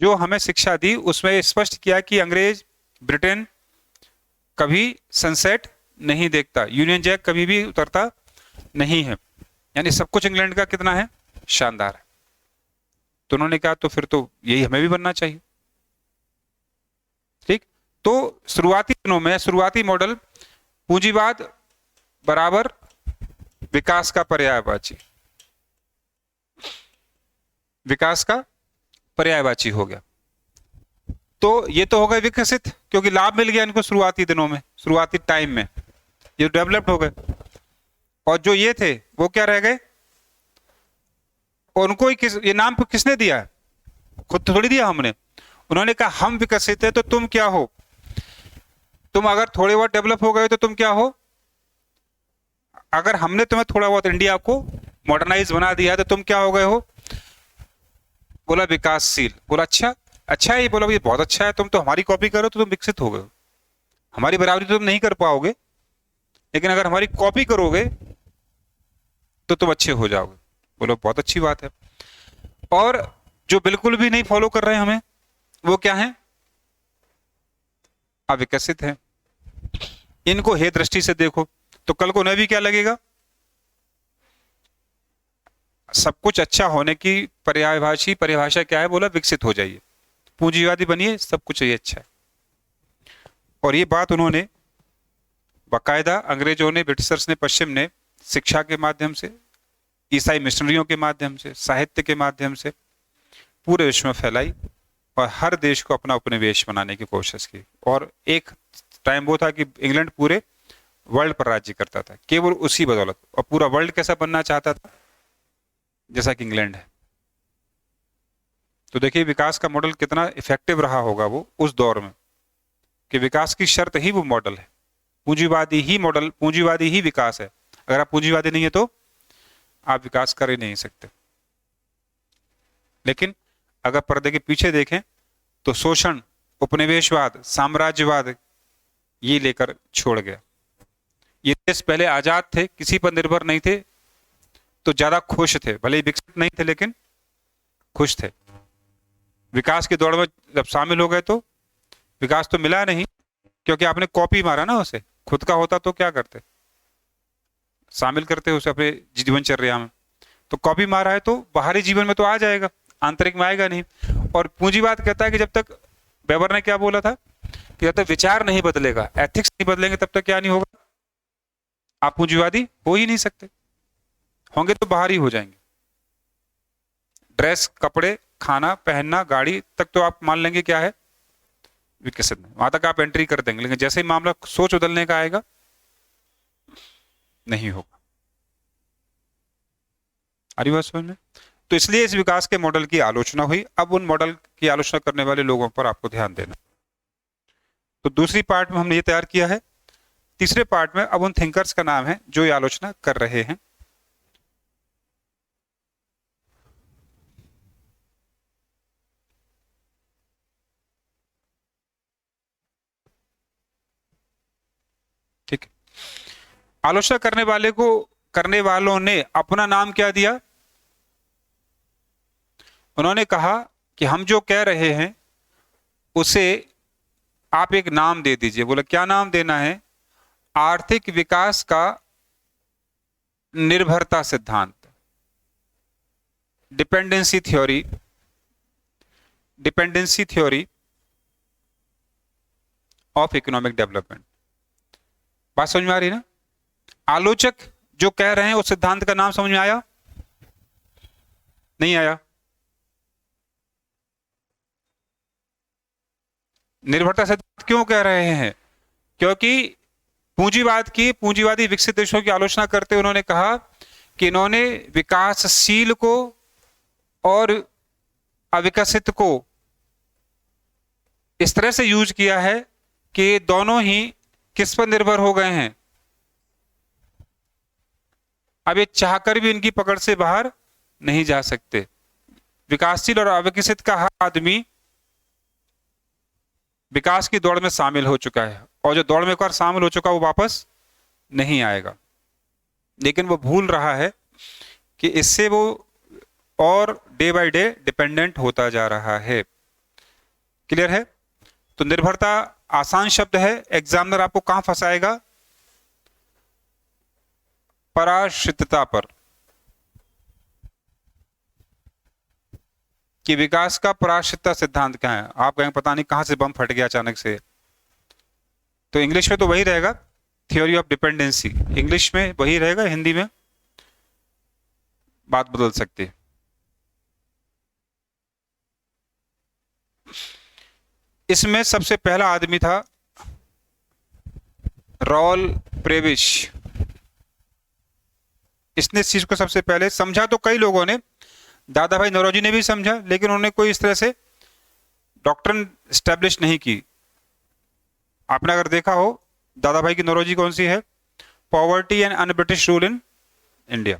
जो हमें शिक्षा दी उसमें स्पष्ट किया कि अंग्रेज, ब्रिटेन कभी सनसेट नहीं देखता, यूनियन जैक कभी भी उतरता नहीं है, यानी सब कुछ इंग्लैंड का कितना है? शानदार है। तो उन्होंने कहा तो फिर तो यही हमें भी बनना चाहिए। ठीक। तो शुरुआती दिनों में शुरुआती मॉडल पूंजीवाद बराबर विकास का पर्यायवाची, विकास का पर्यायवाची हो गया। तो ये तो हो गए विकसित, क्योंकि लाभ मिल गया इनको शुरुआती दिनों में, शुरुआती टाइम में ये डेवलप्ड हो गए। और जो ये थे वो क्या रह गए? उनको ही ये नाम किसने दिया है? खुद तो थोड़ी दिया हमने। उन्होंने कहा हम विकसित है तो तुम क्या हो? तुम अगर थोड़े बहुत डेवलप हो गए तो तुम क्या हो? अगर हमने तुम्हें थोड़ा बहुत इंडिया को मॉडर्नाइज बना दिया है तो तुम क्या हो गए हो? बोला विकासशील। बोला अच्छा, अच्छा है ये। बोला ये बहुत अच्छा है, तुम तो हमारी कॉपी करो तो तुम विकसित हो गए। हमारी बराबरी तो तुम नहीं कर पाओगे, लेकिन अगर हमारी कॉपी करोगे तो तुम अच्छे हो जाओगे। बोलो बहुत अच्छी बात है। और जो बिल्कुल भी नहीं फॉलो कर रहे हैं हमें, वो क्या है? अविकसित है। इनको हे दृष्टि से देखो तो कल को उन्हें भी क्या लगेगा? सब कुछ अच्छा होने की परिभाषा क्या है? बोला विकसित हो जाइए, पूंजीवादी बनिए, सब कुछ ये अच्छा है। और ये बात उन्होंने बाकायदा अंग्रेजों ने, ब्रिटिशर्स ने, पश्चिम ने शिक्षा के माध्यम से, ईसाई मिशनरियों के माध्यम से, साहित्य के माध्यम से पूरे विश्व में फैलाई और हर देश को अपना उपनिवेश बनाने की कोशिश की। और एक टाइम वो था कि इंग्लैंड पूरे वर्ल्ड पर राज्य करता था केवल उसी बदौलत। और पूरा वर्ल्ड कैसा बनना चाहता था? जैसा कि इंग्लैंड है। तो देखिए विकास का मॉडल कितना इफेक्टिव रहा होगा वो उस दौर में, कि विकास की शर्त ही वो मॉडल है। पूंजीवादी ही मॉडल, पूंजीवादी ही विकास है। अगर आप पूंजीवादी नहीं है तो आप विकास कर ही नहीं सकते। लेकिन अगर पर्दे के पीछे देखें तो शोषण, उपनिवेशवाद, साम्राज्यवाद ये लेकर छोड़ गया। ये देश पहले आजाद थे, किसी पर निर्भर नहीं थे, तो ज्यादा खुश थे। भले ही विकसित नहीं थे लेकिन खुश थे। विकास की दौड़ में जब शामिल हो गए तो विकास तो मिला नहीं, क्योंकि आपने कॉपी मारा ना उसे। खुद का होता तो क्या करते? शामिल करते उसे अपने जीवनचर्या में। तो कॉपी मारा है तो बाहरी जीवन में तो आ जाएगा, आंतरिक में आएगा नहीं। और पूंजीवाद कहता है कि जब तक, वेबर ने क्या बोला था कि जब तक विचार नहीं बदलेगा, एथिक्स नहीं बदलेंगे, तब तक क्या नहीं होगा? आप पूंजीवादी हो ही नहीं सकते। होंगे तो बाहर ही हो जाएंगे। ड्रेस, कपड़े, खाना, पहनना, गाड़ी तक तो आप मान लेंगे क्या है? विकसित नहीं। वहां तक आप एंट्री कर देंगे, लेकिन जैसे ही मामला सोच बदलने का आएगा, नहीं होगा। आ रही बात समझ में? तो इसलिए इस विकास के मॉडल की आलोचना हुई। अब उन मॉडल की आलोचना करने वाले लोगों पर आपको ध्यान देना। तो दूसरी पार्ट में हमने ये तैयार किया है तीसरे पार्ट में अब उन थिंकर्स का नाम है जो ये आलोचना कर रहे हैं। ठीक है, आलोचना करने वालों ने अपना नाम क्या दिया? उन्होंने कहा कि हम जो कह रहे हैं उसे आप एक नाम दे दीजिए। बोला क्या नाम देना है? आर्थिक विकास का निर्भरता सिद्धांत, dependency theory, dependency theory of economic development. बात समझ में आ रही है ना? आलोचक जो कह रहे हैं उस सिद्धांत का नाम समझ में आया? नहीं आया? निर्भरता सिद्धांत क्यों कह रहे हैं? क्योंकि पूंजीवादी विकसित देशों की आलोचना करते उन्होंने कहा कि इन्होंने विकासशील को और अविकसित को इस तरह से यूज किया है कि दोनों ही किस पर निर्भर हो गए हैं? अब ये चाहकर भी इनकी पकड़ से बाहर नहीं जा सकते। विकासशील और अविकसित का हर आदमी विकास की दौड़ में शामिल हो चुका है, और जो दौड़ में एक बार शामिल हो चुका वो वापस नहीं आएगा। लेकिन वो भूल रहा है कि इससे वो और डे बाय डे डिपेंडेंट होता जा रहा है। क्लियर है? तो निर्भरता आसान शब्द है, एग्जामिनर आपको कहां फंसाएगा? पराश्रितता पर, कि विकास का पराश्रितता सिद्धांत क्या है। आप कहेंगे पता नहीं कहां से बम फट गया अचानक से। तो इंग्लिश में तो वही रहेगा, थ्योरी ऑफ डिपेंडेंसी, इंग्लिश में वही रहेगा, हिंदी में बात बदल सकती है। इसमें सबसे पहला आदमी था रॉल प्रेविश। इसने इस चीज को सबसे पहले समझा। तो कई लोगों ने, दादा भाई नौरोजी ने भी समझा, लेकिन उन्होंने कोई इस तरह से डॉक्ट्रिन स्टैब्लिश नहीं की। आपने अगर देखा हो, दादा भाई की नौरोजी कौन सी है? Poverty and un British rule in India.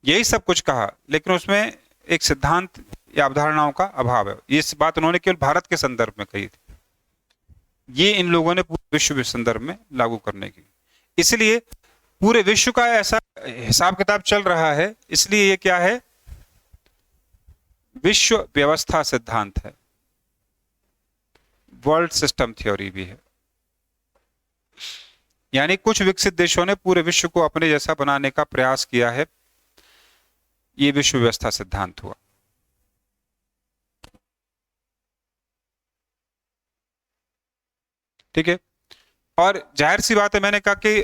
यही सब कुछ कहा, लेकिन उसमें एक सिद्धांत या अवधारणाओं का अभाव है। ये बात उन्होंने केवल भारत के संदर्भ में कही थी, ये इन लोगों ने पूरे विश्व के संदर्भ में लागू करने की। इसलिए पूरे विश्व का ऐसा हिसाब किताब चल रहा है, इसलिए ये क्या है? विश्व व्यवस्था सिद्धांत है, वर्ल्ड सिस्टम थ्योरी भी है। यानी कुछ विकसित देशों ने पूरे विश्व को अपने जैसा बनाने का प्रयास किया है, ये विश्व व्यवस्था सिद्धांत हुआ। ठीक है, और जाहिर सी बात है, मैंने कहा कि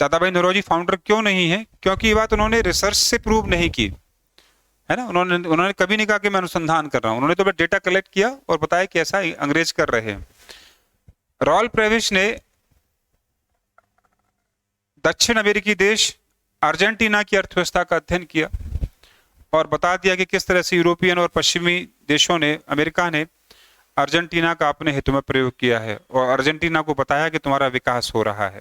दादा भाई नौरोजी फाउंडर क्यों नहीं है? क्योंकि ये बात उन्होंने रिसर्च से प्रूव नहीं की है ना। उन्होंने कभी नहीं कहा कि मैं अनुसंधान कर रहा हूं। उन्होंने तो बस डेटा कलेक्ट किया और बताया कि ऐसा अंग्रेज कर रहे हैं। रॉल प्रेविश ने दक्षिण अमेरिकी देश अर्जेंटीना की अर्थव्यवस्था का अध्ययन किया और बता दिया कि किस तरह से यूरोपियन और पश्चिमी देशों ने, अमेरिका ने अर्जेंटीना का अपने हित में प्रयोग किया है, और अर्जेंटीना को बताया कि तुम्हारा विकास हो रहा है।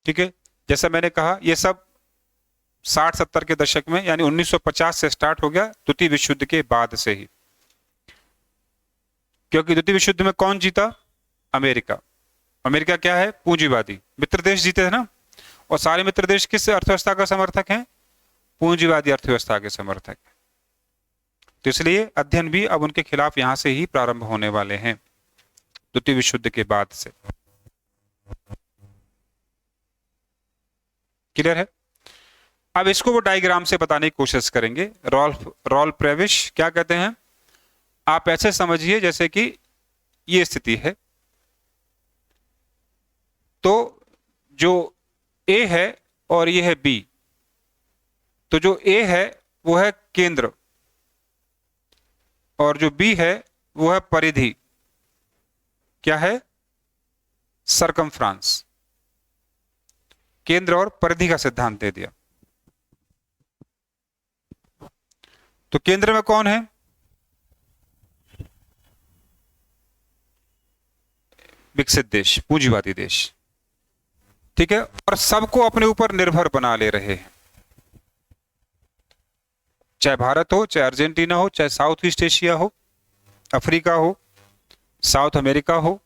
ठीक है, जैसा मैंने कहा, ये सब 60-70 के दशक में, यानी 1950 से स्टार्ट हो गया, द्वितीय विश्व युद्ध के बाद से ही। क्योंकि द्वितीय विश्व युद्ध में कौन जीता? अमेरिका। अमेरिका क्या है? पूंजीवादी। मित्र देश जीते थे ना, और सारे मित्र देश किस अर्थव्यवस्था का समर्थक हैं? पूंजीवादी अर्थव्यवस्था के समर्थक। तो इसलिए अध्ययन भी अब उनके खिलाफ यहां से ही प्रारंभ होने वाले हैं, द्वितीय विश्व युद्ध के बाद से। क्लियर है? अब इसको वो डायग्राम से बताने की कोशिश करेंगे। रॉल प्रेविश क्या कहते हैं? आप ऐसे समझिए जैसे कि ये स्थिति है, तो जो ए है और ये है बी। तो जो ए है वो है केंद्र, और जो बी है वो है परिधि। क्या है? सरकमफ्रांस। केंद्र और परिधि का सिद्धांत दे दिया। तो केंद्र में कौन है? विकसित देश, पूंजीवादी देश, ठीक है, और सबको अपने ऊपर निर्भर बना ले रहे हैं। चाहे भारत हो, चाहे अर्जेंटीना हो, चाहे साउथ ईस्ट एशिया हो, अफ्रीका हो, साउथ अमेरिका हो,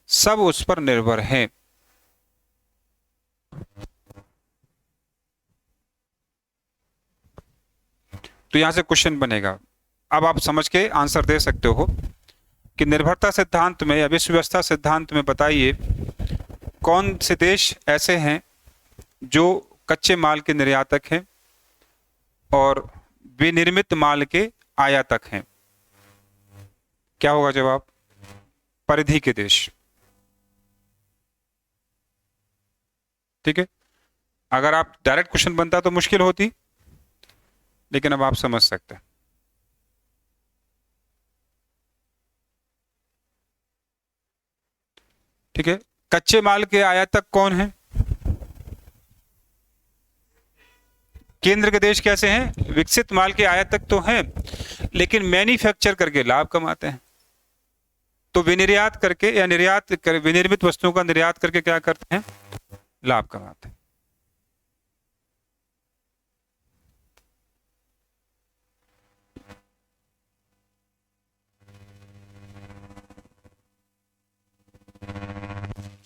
सब उस पर निर्भर हैं। तो यहां से क्वेश्चन बनेगा, अब आप समझ के आंसर दे सकते हो कि निर्भरता सिद्धांत में या विश्व व्यवस्था सिद्धांत में बताइए कौन से देश ऐसे हैं जो कच्चे माल के निर्यातक हैं और विनिर्मित माल के आयातक हैं। क्या होगा जवाब? परिधि के देश। ठीक है, अगर आप डायरेक्ट क्वेश्चन बनता तो मुश्किल होती, लेकिन अब आप समझ सकते हैं। ठीक है, कच्चे माल के आयातक कौन है? केंद्र के देश कैसे हैं? विकसित माल के आयातक तो हैं, लेकिन मैन्युफैक्चर करके लाभ कमाते हैं। तो विनिर्यात करके या निर्यात कर, विनिर्मित वस्तुओं का निर्यात करके क्या करते हैं? लाभ कमाते हैं।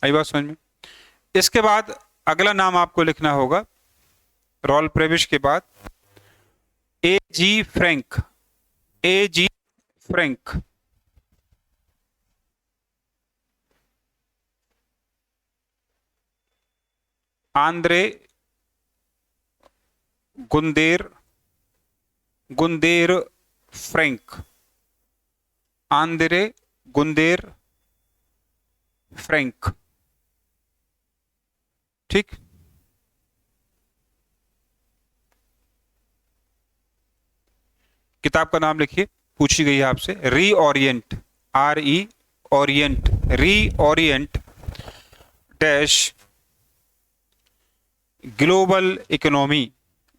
आई बात समझ में? इसके बाद अगला नाम आपको लिखना होगा रॉल प्रेविश के बाद, A G Frank. A G Frank, Andre Gunder Gunder Frank, Andre Gunder Frank. ठीक, किताब का नाम लिखिए, पूछी गई है आपसे, reorient, orient, reorient dash global economy,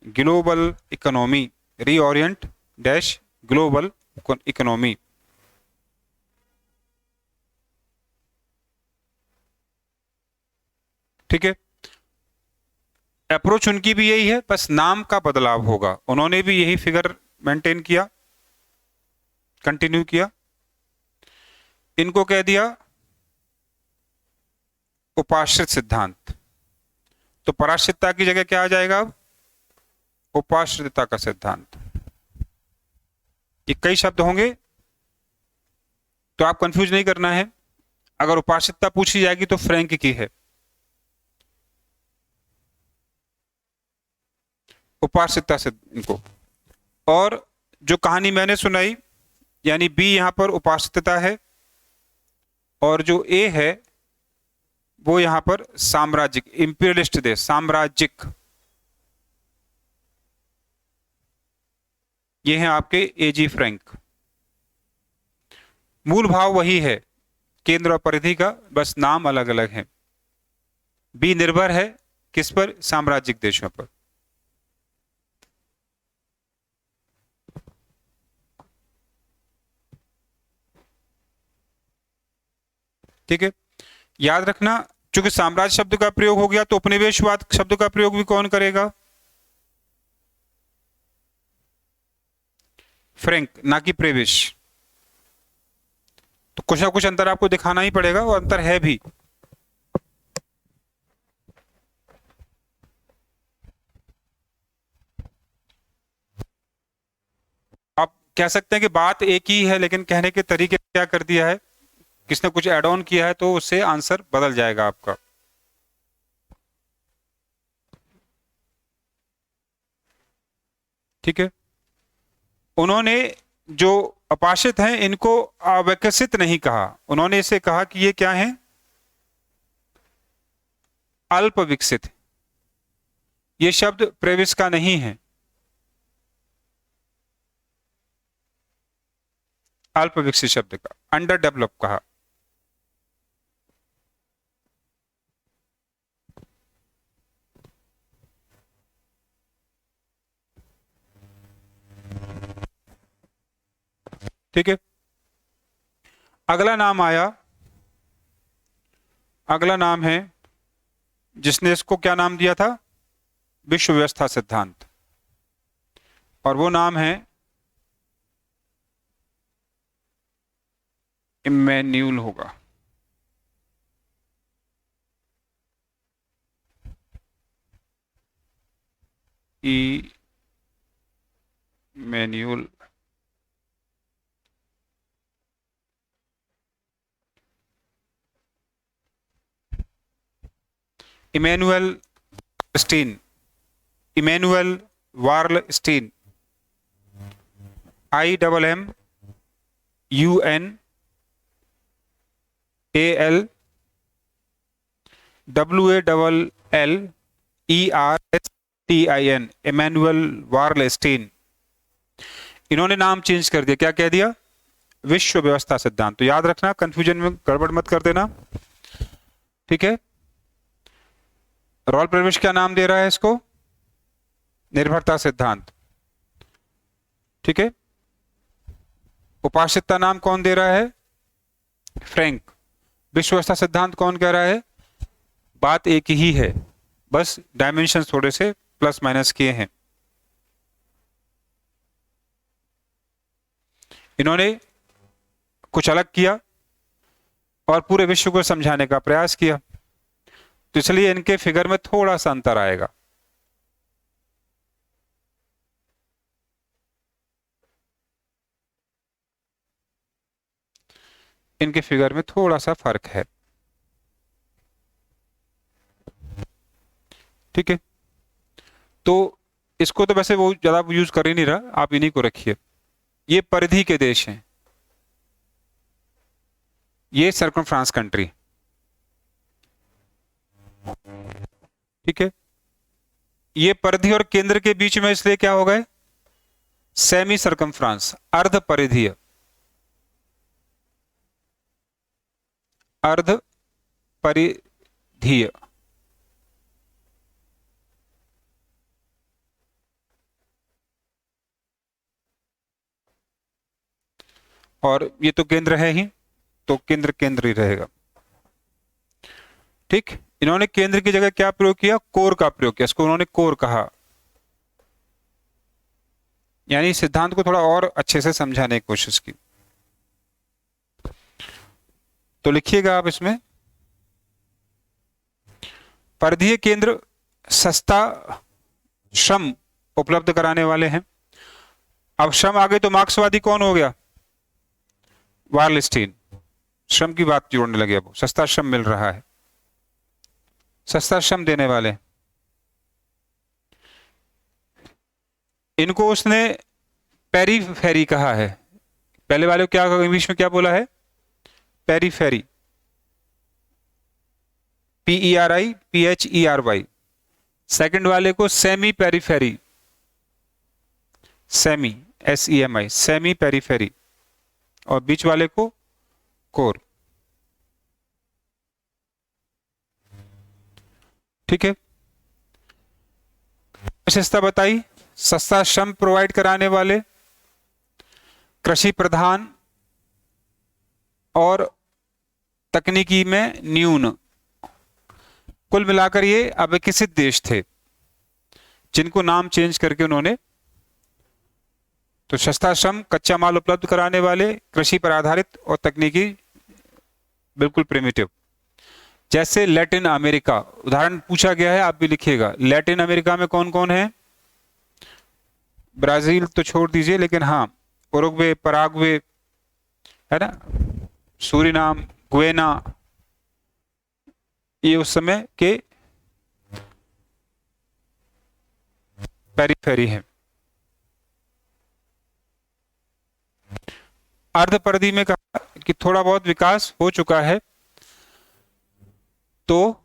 global economy, reorient dash global economy. ठीक है, अप्रोच उनकी भी यही है, बस नाम का बदलाव होगा। उन्होंने भी यही फिगर मेंटेन किया, कंटिन्यू किया। इनको कह दिया उपाश्रित सिद्धांत। तो पराश्रितता की जगह क्या आ जाएगा अब? उपाश्रितता का सिद्धांत। ये कई शब्द होंगे तो आप कंफ्यूज नहीं करना है। अगर उपाश्रितता पूछी जाएगी तो फ्रैंक की है, उपाश्रितता से इनको। और जो कहानी मैंने सुनाई, यानी बी यहां पर उपाश्रितता है और जो ए है वो यहां पर साम्राज्यिक, इंपीरियलिस्ट देश, साम्राज्यिक, ये हैं आपके एजी फ्रैंक। मूल भाव वही है, केंद्र और परिधि का, बस नाम अलग अलग है। बी निर्भर है किस पर? साम्राज्यिक देशों पर। ठीक है, याद रखना, चूंकि साम्राज्य शब्द का प्रयोग हो गया तो उपनिवेशवाद शब्द का प्रयोग भी कौन करेगा? फ्रैंक, ना कि प्रेविश। तो कुछ ना कुछ अंतर आपको दिखाना ही पड़ेगा, और अंतर है भी। आप कह सकते हैं कि बात एक ही है, लेकिन कहने के तरीके क्या कर दिया है, किसने कुछ ऐड ऑन किया है, तो उससे आंसर बदल जाएगा आपका। ठीक है, उन्होंने जो अपाशित हैं इनको अविकसित नहीं कहा, उन्होंने इसे कहा कि ये क्या है? अल्प विकसित। ये शब्द प्रेविस का नहीं है, अल्प विकसित शब्द का, अंडर डेवलप कहा। ठीक है। अगला नाम आया, अगला नाम है, जिसने इसको क्या नाम दिया था, विश्व व्यवस्था सिद्धांत, और वो नाम है इमैनुअल होगा। Immanuel Immanuel Stein, Immanuel Wallerstein, IUNALWALLERSTIN, Immanuel Wallerstein. इन्होंने नाम चेंज कर दिया, क्या कह दिया, विश्व व्यवस्था सिद्धांत। तो याद रखना, कंफ्यूजन में गड़बड़ मत कर देना, ठीक है। रॉल प्रवेश क्या नाम दे रहा है इसको, निर्भरता सिद्धांत, ठीक है। उपाश्रितता नाम कौन दे रहा है, फ्रैंक। विश्व व्यवस्था सिद्धांत कौन कह रहा है, बात एक ही है, बस डायमेंशन थोड़े से प्लस माइनस किए हैं। इन्होंने कुछ अलग किया और पूरे विश्व को समझाने का प्रयास किया, तो इसलिए इनके फिगर में थोड़ा सा अंतर आएगा। इनके फिगर में थोड़ा सा फर्क है, ठीक है। तो इसको तो वैसे वो ज्यादा यूज कर ही नहीं रहा, आप इन्हीं को रखिए। ये परिधि के देश हैं, ये सर्कमफ्रांस कंट्री, ठीक है। ये परिधि और केंद्र के बीच में इसलिए क्या हो गए, सेमी सर्कमफ्रांस, अर्ध परिधीय, अर्ध परिधीय। और ये तो केंद्र है ही, तो केंद्र केंद्र ही रहेगा, ठीक। इन्होंने केंद्र की जगह क्या प्रयोग किया, कोर का प्रयोग किया, इसको उन्होंने कोर कहा। यानी सिद्धांत को थोड़ा और अच्छे से समझाने की कोशिश की। तो लिखिएगा आप इसमें, परिधीय केंद्र सस्ता श्रम उपलब्ध कराने वाले हैं। अब श्रम आ गए तो मार्क्सवादी कौन हो गया, वार्लस्टीन। श्रम की बात जोड़ने लगे, अब सस्ता श्रम मिल रहा है, सस्ता श्रम देने वाले। इनको उसने पेरीफेरी कहा है। पहले वाले को क्या इंग्लिश में क्या बोला है, पेरीफेरी, PERIPHERY। सेकंड वाले को semi periphery, semi SEMI, semi periphery, और बीच वाले को कोर, ठीक है। विशेषता बताई, सस्ता श्रम प्रोवाइड कराने वाले, कृषि प्रधान और तकनीकी में न्यून। कुल मिलाकर ये अविकसित देश थे, जिनको नाम चेंज करके उन्होंने, तो सस्ता श्रम, कच्चा माल उपलब्ध कराने वाले, कृषि पर आधारित, और तकनीकी बिल्कुल प्रिमिटिव। जैसे लैटिन अमेरिका, उदाहरण पूछा गया है, आप भी लिखिएगा। लैटिन अमेरिका में कौन कौन है, ब्राजील तो छोड़ दीजिए, लेकिन हाँ, उरुग्वे, पराग्वे, है ना, सूरीनाम, गुयना, ये उस समय के पेरीफेरी है। अर्ध परिधि में कहा कि थोड़ा बहुत विकास हो चुका है, तो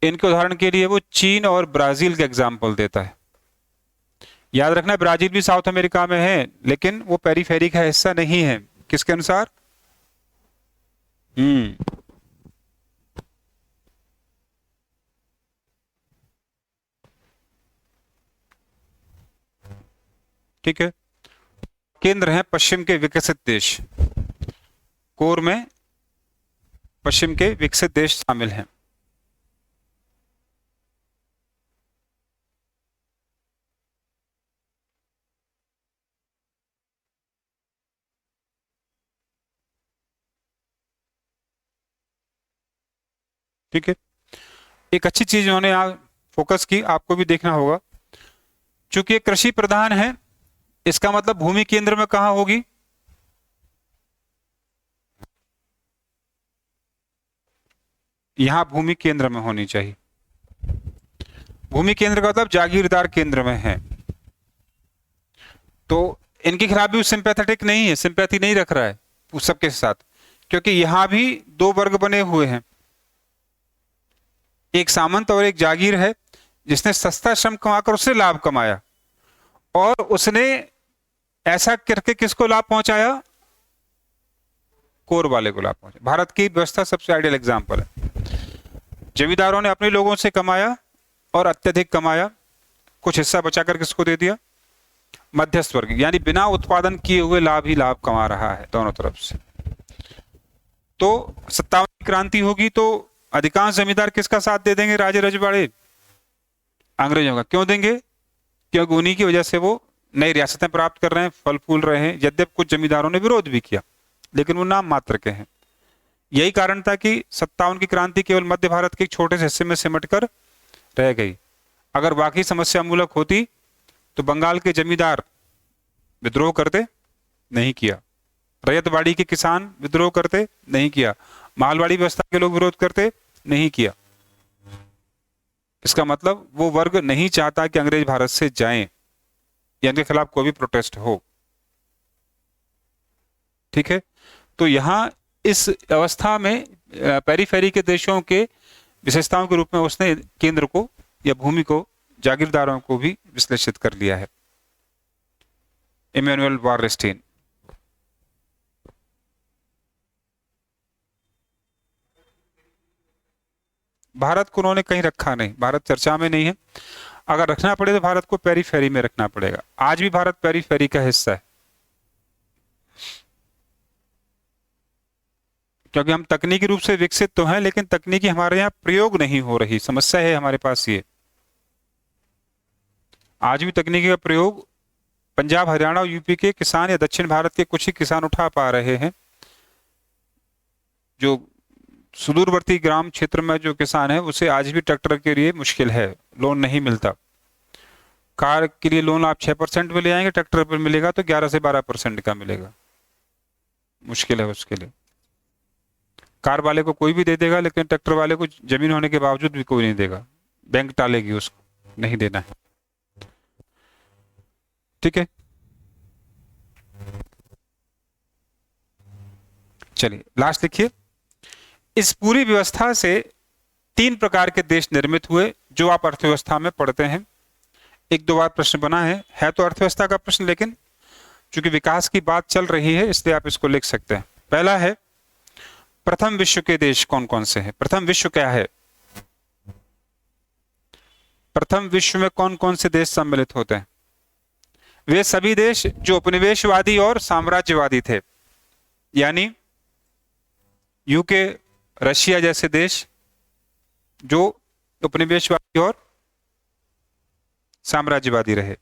इनके उदाहरण के लिए वो चीन और ब्राजील के एग्जाम्पल देता है। याद रखना, ब्राजील भी साउथ अमेरिका में है, लेकिन वो पेरीफेरी का हिस्सा नहीं है। किसके अनुसार, ठीक है। केंद्र हैं पश्चिम के विकसित देश, कोर में पश्चिम के विकसित देश शामिल हैं। ठीक है, एक अच्छी चीज उन्होंने यहाँ फोकस की, आपको भी देखना होगा। चूंकि ये कृषि प्रधान है, इसका मतलब भूमि केंद्र में कहां होगी? यहां भूमि केंद्र में होनी चाहिए। भूमि केंद्र का मतलब जागीरदार केंद्र में है। तो इनके खिलाफ भी सिंपैथेटिक नहीं है, सिंपैथी नहीं रख रहा है उस सबके साथ, क्योंकि यहां भी दो वर्ग बने हुए हैं, एक सामंत और एक जागीर है, जिसने सस्ता श्रम कमाकर उससे लाभ कमाया, और उसने ऐसा करके किसको लाभ पहुंचाया? कोर वाले को लाभ पहुंचा। भारत की व्यवस्था सबसे आइडियल एग्जांपल है। जमींदारों ने अपने लोगों से कमाया और अत्यधिक कमाया, कुछ हिस्सा बचाकर किसको दे दिया? मध्यस्थ वर्ग, यानी बिना उत्पादन किए हुए लाभ ही लाभ कमा रहा है दोनों तरफ से। तो 57 की क्रांति होगी तो अधिकांश जमींदार किसका साथ दे देंगे? राजे रजवाड़े, अंग्रेजों का। क्यों देंगे? क्योंकि उन्हीं की वजह से वो नई रियासतें प्राप्त कर रहे हैं, फल फूल रहे हैं। यद्यप कुछ जमींदारों ने विरोध भी किया, लेकिन वो नाम मात्र के हैं। यही कारण था कि 57 की क्रांति केवल मध्य भारत के एक छोटे से हिस्से में सिमट कर रह गई। अगर वाकई समस्या मूलक होती तो बंगाल के जमींदार विद्रोह करते? नहीं किया। रैयतवाड़ी के किसान विद्रोह करते? नहीं किया। मालवाड़ी व्यवस्था के लोग विरोध करते? नहीं किया। इसका मतलब वो वर्ग नहीं चाहता कि अंग्रेज भारत से जाएं या इनके खिलाफ कोई भी प्रोटेस्ट हो। ठीक है, तो यहां इस अवस्था में पेरीफेरी के देशों के विशेषताओं के रूप में उसने केंद्र को या भूमि को, जागीरदारों को भी विश्लेषित कर लिया है। इमैनुअल वारस्टीन। भारत को उन्होंने कहीं रखा नहीं, भारत चर्चा में नहीं है। अगर रखना पड़े तो भारत को पेरीफेरी में रखना पड़ेगा। आज भी भारत पेरीफेरी का हिस्सा है, क्योंकि हम तकनीकी रूप से विकसित तो हैं, लेकिन तकनीकी हमारे यहाँ प्रयोग नहीं हो रही, समस्या है हमारे पास ये। आज भी तकनीकी का प्रयोग पंजाब, हरियाणा और यूपी के किसान या दक्षिण भारत के कुछ ही किसान उठा पा रहे हैं। जो सुदूरवर्ती ग्राम क्षेत्र में जो किसान है, उसे आज भी ट्रैक्टर के लिए मुश्किल है, लोन नहीं मिलता। कार के लिए लोन आप 6% में ले आएंगे, ट्रैक्टर पर मिलेगा तो 11 से 12% का मिलेगा, मुश्किल है उसके लिए। कार वाले को कोई भी दे देगा, लेकिन ट्रैक्टर वाले को जमीन होने के बावजूद भी कोई नहीं देगा, बैंक टालेगी उसको, नहीं देना है। ठीक है, चलिए लास्ट लिखिए। इस पूरी व्यवस्था से 3 प्रकार के देश निर्मित हुए, जो आप अर्थव्यवस्था में पढ़ते हैं। एक दो बार प्रश्न बना है तो अर्थव्यवस्था का प्रश्न, लेकिन चूंकि विकास की बात चल रही है इसलिए आप इसको लिख सकते हैं। पहला है, प्रथम विश्व के देश कौन कौन से हैं? प्रथम विश्व क्या है? प्रथम विश्व में कौन कौन से देश सम्मिलित होते हैं? वे सभी देश जो उपनिवेशवादी और साम्राज्यवादी थे, यानी यूके, रशिया जैसे देश जो उपनिवेशवादी और साम्राज्यवादी रहे।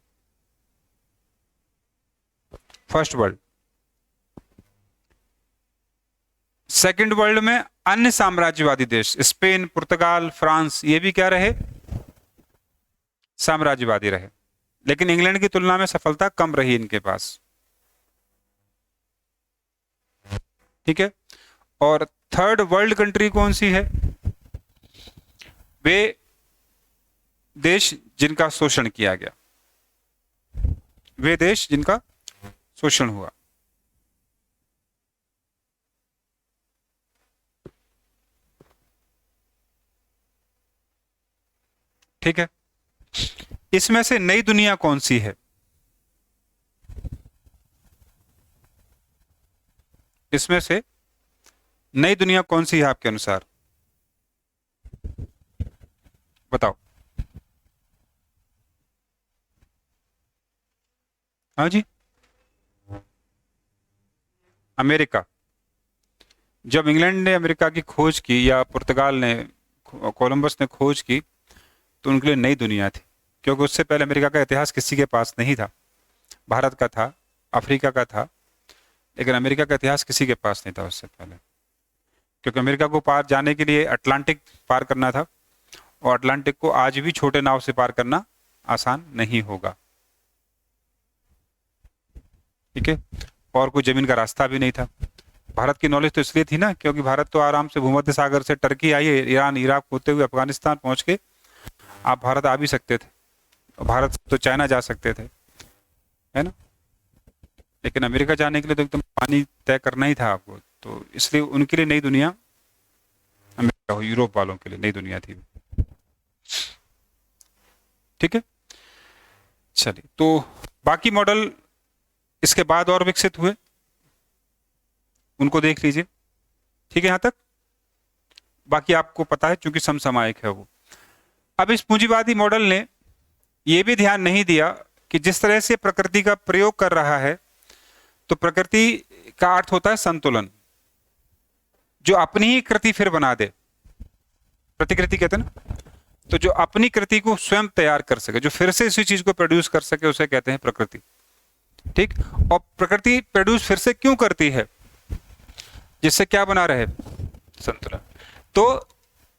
First world. सेकंड वर्ल्ड में अन्य साम्राज्यवादी देश, स्पेन, पुर्तगाल, फ्रांस, ये भी क्या रहे? साम्राज्यवादी रहे, लेकिन इंग्लैंड की तुलना में सफलता कम रही इनके पास। ठीक है, और थर्ड वर्ल्ड कंट्री कौन सी है? वे देश जिनका शोषण किया गया, वे देश जिनका शोषण हुआ। ठीक है, इसमें से नई दुनिया कौन सी है? इसमें से नई दुनिया कौन सी है आपके अनुसार? बताओ। हाँ जी, अमेरिका, जब इंग्लैंड ने अमेरिका की खोज की या पुर्तगाल ने, कोलंबस ने खोज की, तो उनके लिए नई दुनिया थी, क्योंकि उससे पहले अमेरिका का इतिहास किसी के पास नहीं था। भारत का था, अफ्रीका का था, लेकिन अमेरिका का इतिहास किसी के पास नहीं था उससे पहले, क्योंकि अमेरिका को पार जाने के लिए अटलांटिक पार करना था, और अटलांटिक को आज भी छोटे नाव से पार करना आसान नहीं होगा। ठीक है, और कोई जमीन का रास्ता भी नहीं था। भारत की नॉलेज तो इसलिए थी ना, क्योंकि भारत तो आराम से भूमध्य सागर से टर्की आइए, ईरान, इराक होते हुए अफगानिस्तान पहुंच के आप भारत आ भी सकते थे, और भारत से तो चाइना जा सकते थे, है ना। लेकिन अमेरिका जाने के लिए तो एकदम पानी तय करना ही था आपको, तो इसलिए उनके लिए नई दुनिया, अमेरिका, यूरोप वालों के लिए नई दुनिया थी। ठीक है, चलिए, तो बाकी मॉडल इसके बाद और विकसित हुए, उनको देख लीजिए। ठीक है, यहां तक बाकी आपको पता है, क्योंकि समसामयिक है वो। अब इस पूंजीवादी मॉडल ने यह भी ध्यान नहीं दिया कि जिस तरह से प्रकृति का प्रयोग कर रहा है, तो प्रकृति का अर्थ होता है संतुलन, जो अपनी ही कृति फिर बना दे, प्रतिकृति कहते हैं ना, तो जो अपनी कृति को स्वयं तैयार कर सके, जो फिर से इसी चीज को प्रोड्यूस कर सके, उसे कहते हैं प्रकृति। ठीक, और प्रकृति प्रोड्यूस फिर से क्यों करती है? जिससे क्या बना रहे? संतुलन। तो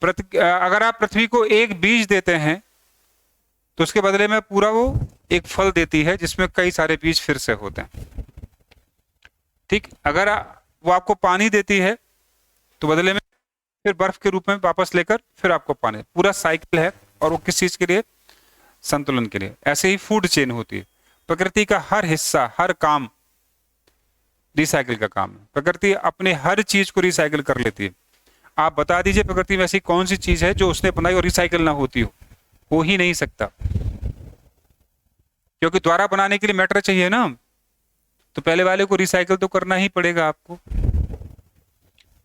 अगर आप पृथ्वी को एक बीज देते हैं, तो उसके बदले में पूरा वो एक फल देती है, जिसमें कई सारे बीज फिर से होते हैं। ठीक, अगर वो आपको पानी देती है, तो बदले में फिर बर्फ के रूप में वापस लेकर फिर आपको पानी, पूरा साइकिल है, और वो किस चीज के लिए? संतुलन के लिए। ऐसे ही फूड चेन होती है, प्रकृति का हर हिस्सा, हर काम रिसाइकिल का काम है। प्रकृति अपने हर चीज को रिसाइकिल कर लेती है। आप बता दीजिए प्रकृति में ऐसी कौन सी चीज है जो उसने बनाई और रिसाइकिल ना होती हो ही नहीं सकता, क्योंकि दोबारा बनाने के लिए मैटर चाहिए ना, तो पहले वाले को रिसाइकिल तो करना ही पड़ेगा आपको।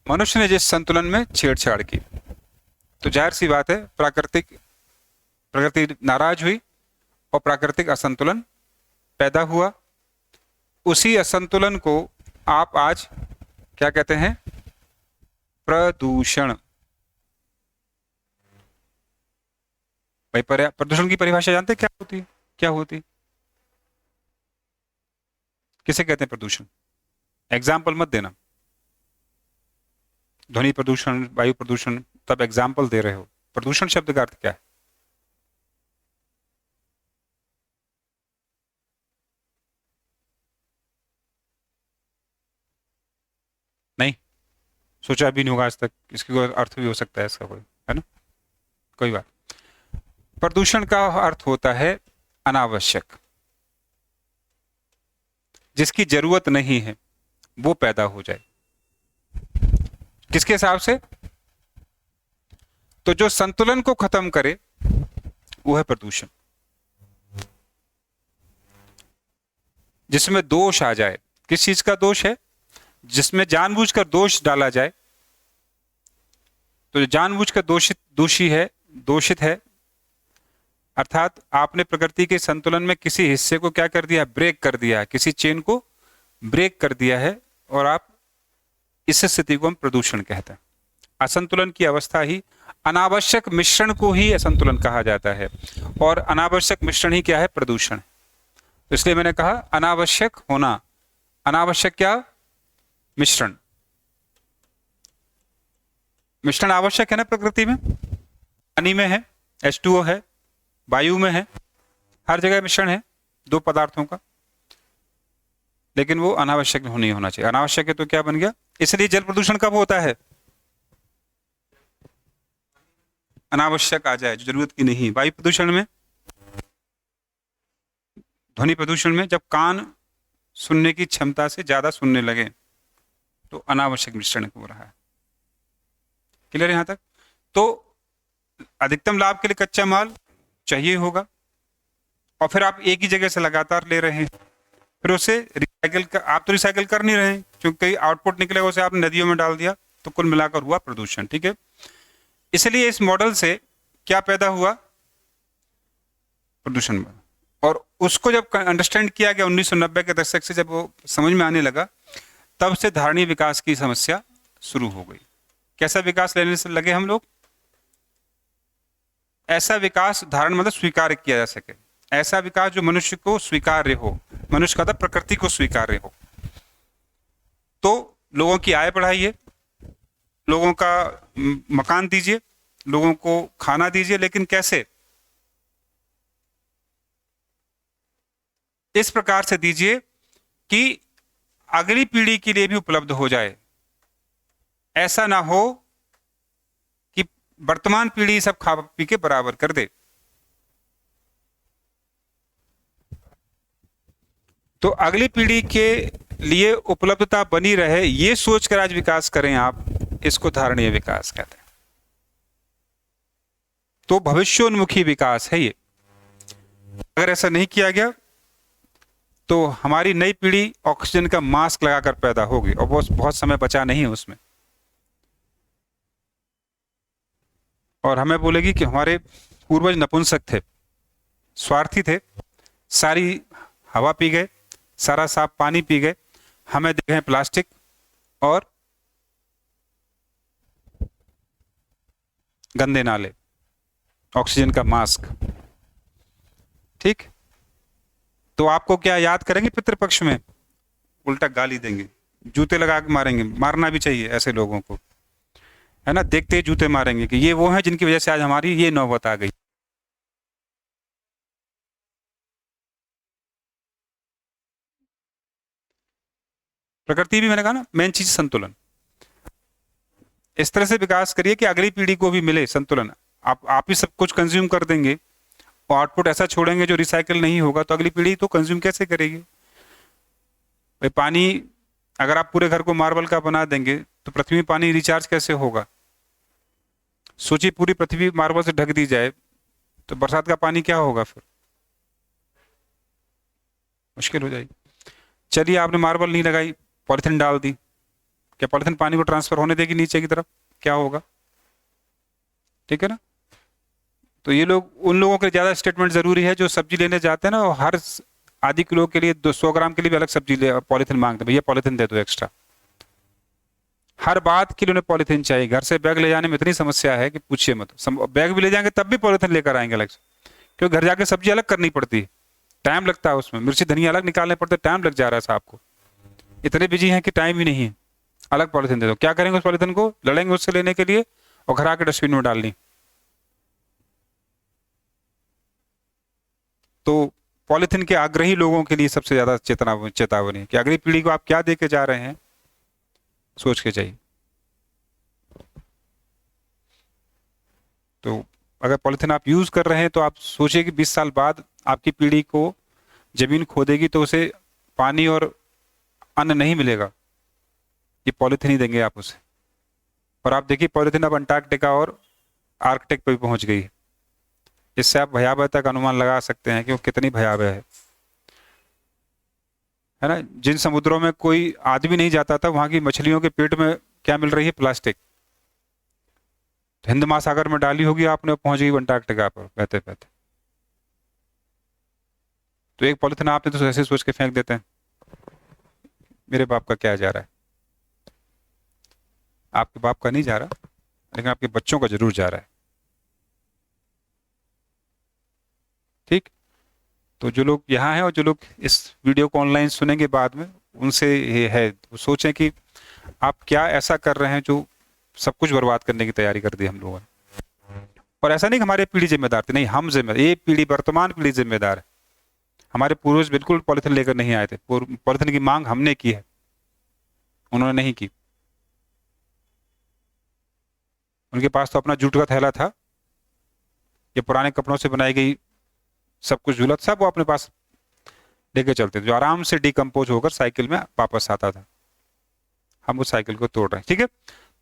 मनुष्य ने जिस संतुलन में छेड़छाड़ की, तो जाहिर सी बात है प्रकृति नाराज हुई और प्राकृतिक असंतुलन पैदा हुआ। उसी असंतुलन को आप आज क्या कहते हैं? प्रदूषण। भाई, प्रदूषण की परिभाषा जानते हैं क्या होती है? क्या होती है? किसे कहते हैं प्रदूषण? एग्जाम्पल मत देना, ध्वनि प्रदूषण, वायु प्रदूषण, तब एग्जाम्पल दे रहे हो। प्रदूषण शब्द का अर्थ क्या है? नहीं सोचा भी नहीं होगा आज तक, इसकी कोई अर्थ भी हो सकता है इसका, कोई है ना, कोई बात। प्रदूषण का अर्थ होता है अनावश्यक, जिसकी जरूरत नहीं है वो पैदा हो जाए। किसके हिसाब से? तो जो संतुलन को खत्म करे वो है प्रदूषण, जिसमें दोष आ जाए। किस चीज का दोष है? जिसमें जानबूझकर दोष डाला जाए, तो जो जानबूझकर दोषित है, अर्थात आपने प्रकृति के संतुलन में किसी हिस्से को क्या कर दिया? ब्रेक कर दिया, किसी चेन को ब्रेक कर दिया है, और आप इस स्थिति को हम प्रदूषण कहते हैं। असंतुलन की अवस्था ही, अनावश्यक मिश्रण को ही असंतुलन कहा जाता है, और अनावश्यक मिश्रण ही क्या है? प्रदूषण। तो इसलिए मैंने कहा अनावश्यक होना, अनावश्यक क्या? मिश्रण। मिश्रण आवश्यक है ना प्रकृति में, पानी में है, H2O है, वायु में है, हर जगह मिश्रण है दो पदार्थों का, लेकिन वो अनावश्यक नहीं होना चाहिए। अनावश्यक है तो क्या बन गया? इसलिए जल प्रदूषण कब होता है? अनावश्यक आ जाए, जो जरूरत की नहीं। वायु प्रदूषण में, ध्वनि प्रदूषण में, जब कान सुनने की क्षमता से ज्यादा सुनने लगे, तो अनावश्यक मिश्रण हो रहा है। क्लियर यहां तक? तो अधिकतम लाभ के लिए कच्चा माल चाहिए होगा, और फिर आप एक ही जगह से लगातार ले रहे हैं, फिर उसे रिसाइकिल कर, आप तो रिसाइकिल कर नहीं रहे हैं, क्योंकि आउटपुट निकलेगा उसे आपने नदियों में डाल दिया, तो कुल मिलाकर हुआ प्रदूषण। ठीक है, इसलिए इस मॉडल से क्या पैदा हुआ? प्रदूषण। और उसको जब अंडरस्टैंड किया गया 1990 के दशक से, जब वो समझ में आने लगा, तब से धारणीय विकास की समस्या शुरू हो गई। कैसा विकास लेने से लगे हम लोग? ऐसा विकास, धारण मतलब स्वीकार किया जा सके, ऐसा विकास जो मनुष्य को स्वीकार्य हो, मनुष्य का था प्रकृति को स्वीकार्य हो। तो लोगों की आय बढ़ाइए, लोगों का मकान दीजिए, लोगों को खाना दीजिए, लेकिन कैसे? इस प्रकार से दीजिए कि अगली पीढ़ी के लिए भी उपलब्ध हो जाए। ऐसा ना हो कि वर्तमान पीढ़ी सब खा पी के बराबर कर दे। तो अगली पीढ़ी के लिए उपलब्धता बनी रहे, ये सोचकर आज विकास करें आप, इसको धारणीय विकास कहते हैं। तो भविष्योन्मुखी विकास है ये। अगर ऐसा नहीं किया गया तो हमारी नई पीढ़ी ऑक्सीजन का मास्क लगाकर पैदा होगी, और बहुत समय बचा नहीं है उसमें, और हमें बोलेगी कि हमारे पूर्वज नपुंसक थे, स्वार्थी थे, सारी हवा पी गए, सारा साफ पानी पी गए, हमें दे गए प्लास्टिक और गंदे नाले, ऑक्सीजन का मास्क। ठीक, तो आपको क्या याद करेंगे पितृपक्ष में? उल्टा गाली देंगे, जूते लगा के मारेंगे। मारना भी चाहिए ऐसे लोगों को, है ना, देखते ही जूते मारेंगे कि ये वो हैं जिनकी वजह से आज हमारी ये नौबत आ गई। प्रकृति भी, मैंने कहा ना, मेन चीज संतुलन। इस तरह से विकास करिए कि अगली पीढ़ी को भी मिले संतुलन। आप ही सब कुछ कंज्यूम कर देंगे और आउटपुट ऐसा छोड़ेंगे जो रिसाइकिल नहीं होगा, तो अगली पीढ़ी तो कंज्यूम कैसे करेगी? भाई पानी अगर आप पूरे घर को मार्बल का बना देंगे तो पृथ्वी में पानी रिचार्ज कैसे होगा? सोचिए पूरी पृथ्वी मार्बल से ढक दी जाए तो बरसात का पानी क्या होगा? फिर मुश्किल हो जाएगी। चलिए आपने मार्बल नहीं लगाई, पॉलिथीन डाल दी, क्या पॉलिथीन पानी को ट्रांसफर होने देगी नीचे की तरफ? क्या होगा? ठीक है ना। तो ये लोग, उन लोगों के लिए ज्यादा स्टेटमेंट जरूरी है जो सब्जी लेने जाते हैं ना, और हर आधी किलो के लिए 200 ग्राम के लिए भी अलग सब्जी ले पॉलिथीन मांगते, भैया पॉलिथीन दे दो एक्स्ट्रा। हर बात के लिए उन्हें पॉलिथीन चाहिए। घर से बैग ले जाने में इतनी समस्या है कि पूछिए मत। बैग भी ले जाएंगे तब भी पॉलिथीन लेकर आएंगे अलग से, क्योंकि घर जाके सब्जी अलग करनी पड़ती है, टाइम लगता है उसमें, मिर्ची धनिया अलग निकालने पड़ते, टाइम लग जा रहा है साहब को। इतने बिजी हैं कि टाइम ही नहीं है। अलग पॉलिथीन दे दो, क्या करेंगे उस पॉलिथीन को? लड़ेंगे उससे लेने के लिए और घर आके डस्टबिन में डालनी। तो पॉलिथीन के आग्रही लोगों के लिए सबसे ज्यादा चेतावनी कि अगली पीढ़ी को आप क्या दे के जा रहे हैं, सोच के चाहिए। तो अगर पॉलिथीन आप यूज कर रहे हैं तो आप सोचिए कि 20 साल बाद आपकी पीढ़ी को जमीन खोदेगी तो उसे पानी और अन्न नहीं मिलेगा, ये पॉलिथीन ही देंगे आप उसे। और आप देखिए पॉलिथीन अब अंटार्कटिका और आर्कटिक पे भी पहुंच गई है। इससे आप भयावहता का अनुमान लगा सकते हैं कि वो कितनी भयावह है ना। जिन समुद्रों में कोई आदमी नहीं जाता था, वहां की मछलियों के पेट में क्या मिल रही है? प्लास्टिक। हिंद महासागर में डाली होगी आपने, पहुंच गई अंटार्कटिका पर बहते बहते। तो एक पॉलिथीन आपने तो ऐसे सोच के फेंक देते हैं, मेरे बाप का क्या जा रहा है? आपके बाप का नहीं जा रहा, लेकिन आपके बच्चों का जरूर जा रहा है। ठीक, तो जो लोग यहाँ हैं और जो लोग इस वीडियो को ऑनलाइन सुनेंगे बाद में, उनसे ये है, वो सोचें कि आप क्या ऐसा कर रहे हैं जो सब कुछ बर्बाद करने की तैयारी कर दी हम लोगों ने। और ऐसा नहीं कि हमारे पीढ़ी जिम्मेदार थी, नहीं, हम जिम्मेदार, ये पीढ़ी, वर्तमान पीढ़ी जिम्मेदार है। हमारे पूर्वज बिल्कुल पॉलिथीन लेकर नहीं आए थे, पॉलिथीन की मांग हमने की है, उन्होंने नहीं की। उनके पास तो अपना जूट का थैला था, ये पुराने कपड़ों से बनाई गई सब कुछ झूला सब वो अपने पास लेके चलते थे, जो आराम से डिकम्पोज होकर साइकिल में वापस आता था। हम उस साइकिल को तोड़ रहे हैं। ठीक है,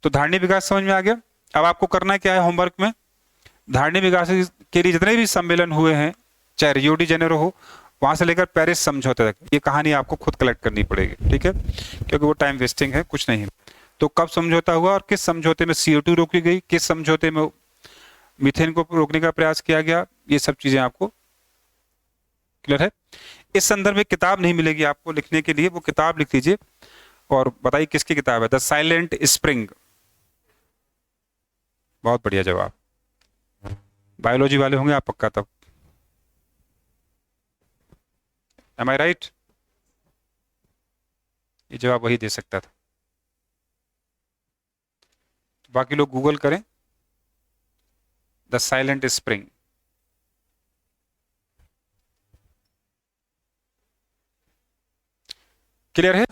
तो धारणीय विकास समझ में आ गया। अब आपको करना क्या है होमवर्क में? धारणीय विकास के लिए जितने भी सम्मेलन हुए हैं, चाहे रियो डी जेनेरो हो, वहां से लेकर पेरिस समझौते तक, ये कहानी आपको खुद कलेक्ट करनी पड़ेगी। ठीक है, क्योंकि वो टाइम वेस्टिंग है, कुछ नहीं है। तो कब समझौता हुआ और किस समझौते में CO2 रोकी गई, किस समझौते में मीथेन को रोकने का प्रयास किया गया, ये सब चीजें आपको क्लियर है। इस संदर्भ में किताब नहीं मिलेगी आपको लिखने के लिए, वो किताब लिख लीजिए, और बताइए किसकी किताब है? The silent spring. बहुत बढ़िया जवाब। बायोलॉजी वाले होंगे आप पक्का तब। एम आई राइट? ये जवाब वही दे सकता था। बाकी लोग गूगल करें द साइलेंट स्प्रिंग। क्लियर है?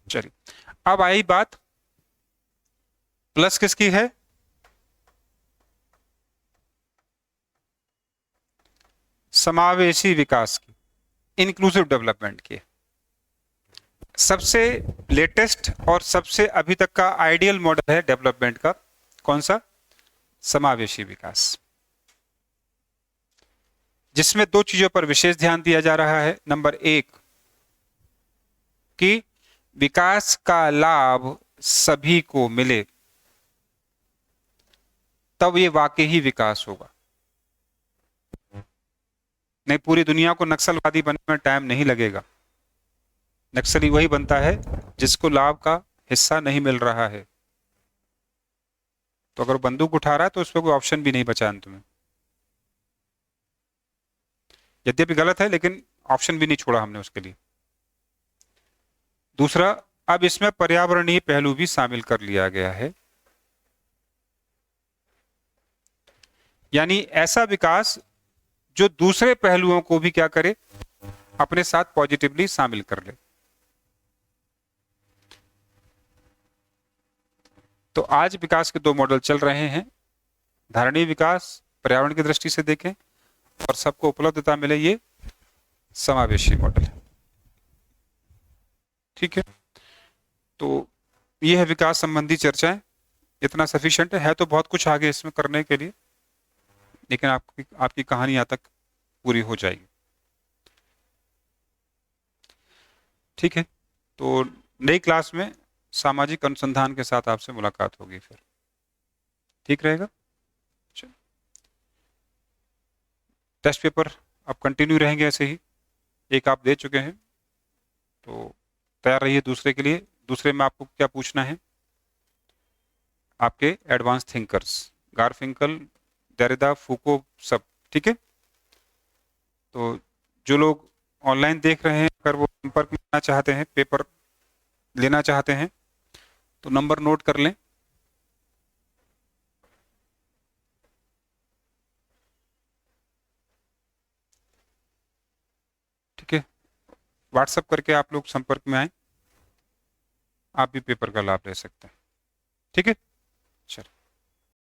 चलिए अब आई बात प्लस किसकी है? समावेशी विकास की, इंक्लूसिव डेवलपमेंट की। सबसे लेटेस्ट और सबसे अभी तक का आइडियल मॉडल है डेवलपमेंट का कौन सा? समावेशी विकास, जिसमें दो चीजों पर विशेष ध्यान दिया जा रहा है। नंबर एक कि विकास का लाभ सभी को मिले, तब ये वाकई ही विकास होगा। नहीं, पूरी दुनिया को नक्सलवादी बनने में टाइम नहीं लगेगा। नक्सली वही बनता है जिसको लाभ का हिस्सा नहीं मिल रहा है। तो अगर बंदूक उठा रहा है तो उस पर कोई ऑप्शन भी नहीं बचा अंत में। यद्यपि गलत है लेकिन ऑप्शन भी नहीं छोड़ा हमने उसके लिए। दूसरा, अब इसमें पर्यावरणीय पहलू भी शामिल कर लिया गया है, यानी ऐसा विकास जो दूसरे पहलुओं को भी क्या करे, अपने साथ पॉजिटिवली शामिल कर ले। तो आज विकास के दो मॉडल चल रहे हैं। धारणीय विकास पर्यावरण की दृष्टि से देखें और सबको उपलब्धता मिले, ये समावेशी मॉडल है। ठीक है, तो ये है विकास संबंधी चर्चाएं। इतना सफिशिएंट है तो बहुत कुछ आगे इसमें करने के लिए, लेकिन आपकी कहानी यहाँ तक पूरी हो जाएगी। ठीक है, तो नई क्लास में सामाजिक अनुसंधान के साथ आपसे मुलाकात होगी फिर। ठीक रहेगा? टेस्ट पेपर अब कंटिन्यू रहेंगे ऐसे ही। एक आप दे चुके हैं तो तैयार रहिए दूसरे के लिए। दूसरे में आपको क्या पूछना है? आपके एडवांस थिंकर्स, गारफिंकल, देरिदा, फूको, सब। ठीक है, तो जो लोग ऑनलाइन देख रहे हैं, अगर वो संपर्क में आना चाहते हैं, पेपर लेना चाहते हैं, तो नंबर नोट कर लें। ठीक है, व्हाट्सएप करके आप लोग संपर्क में आए, आप भी पेपर का लाभ ले सकते हैं। ठीक है।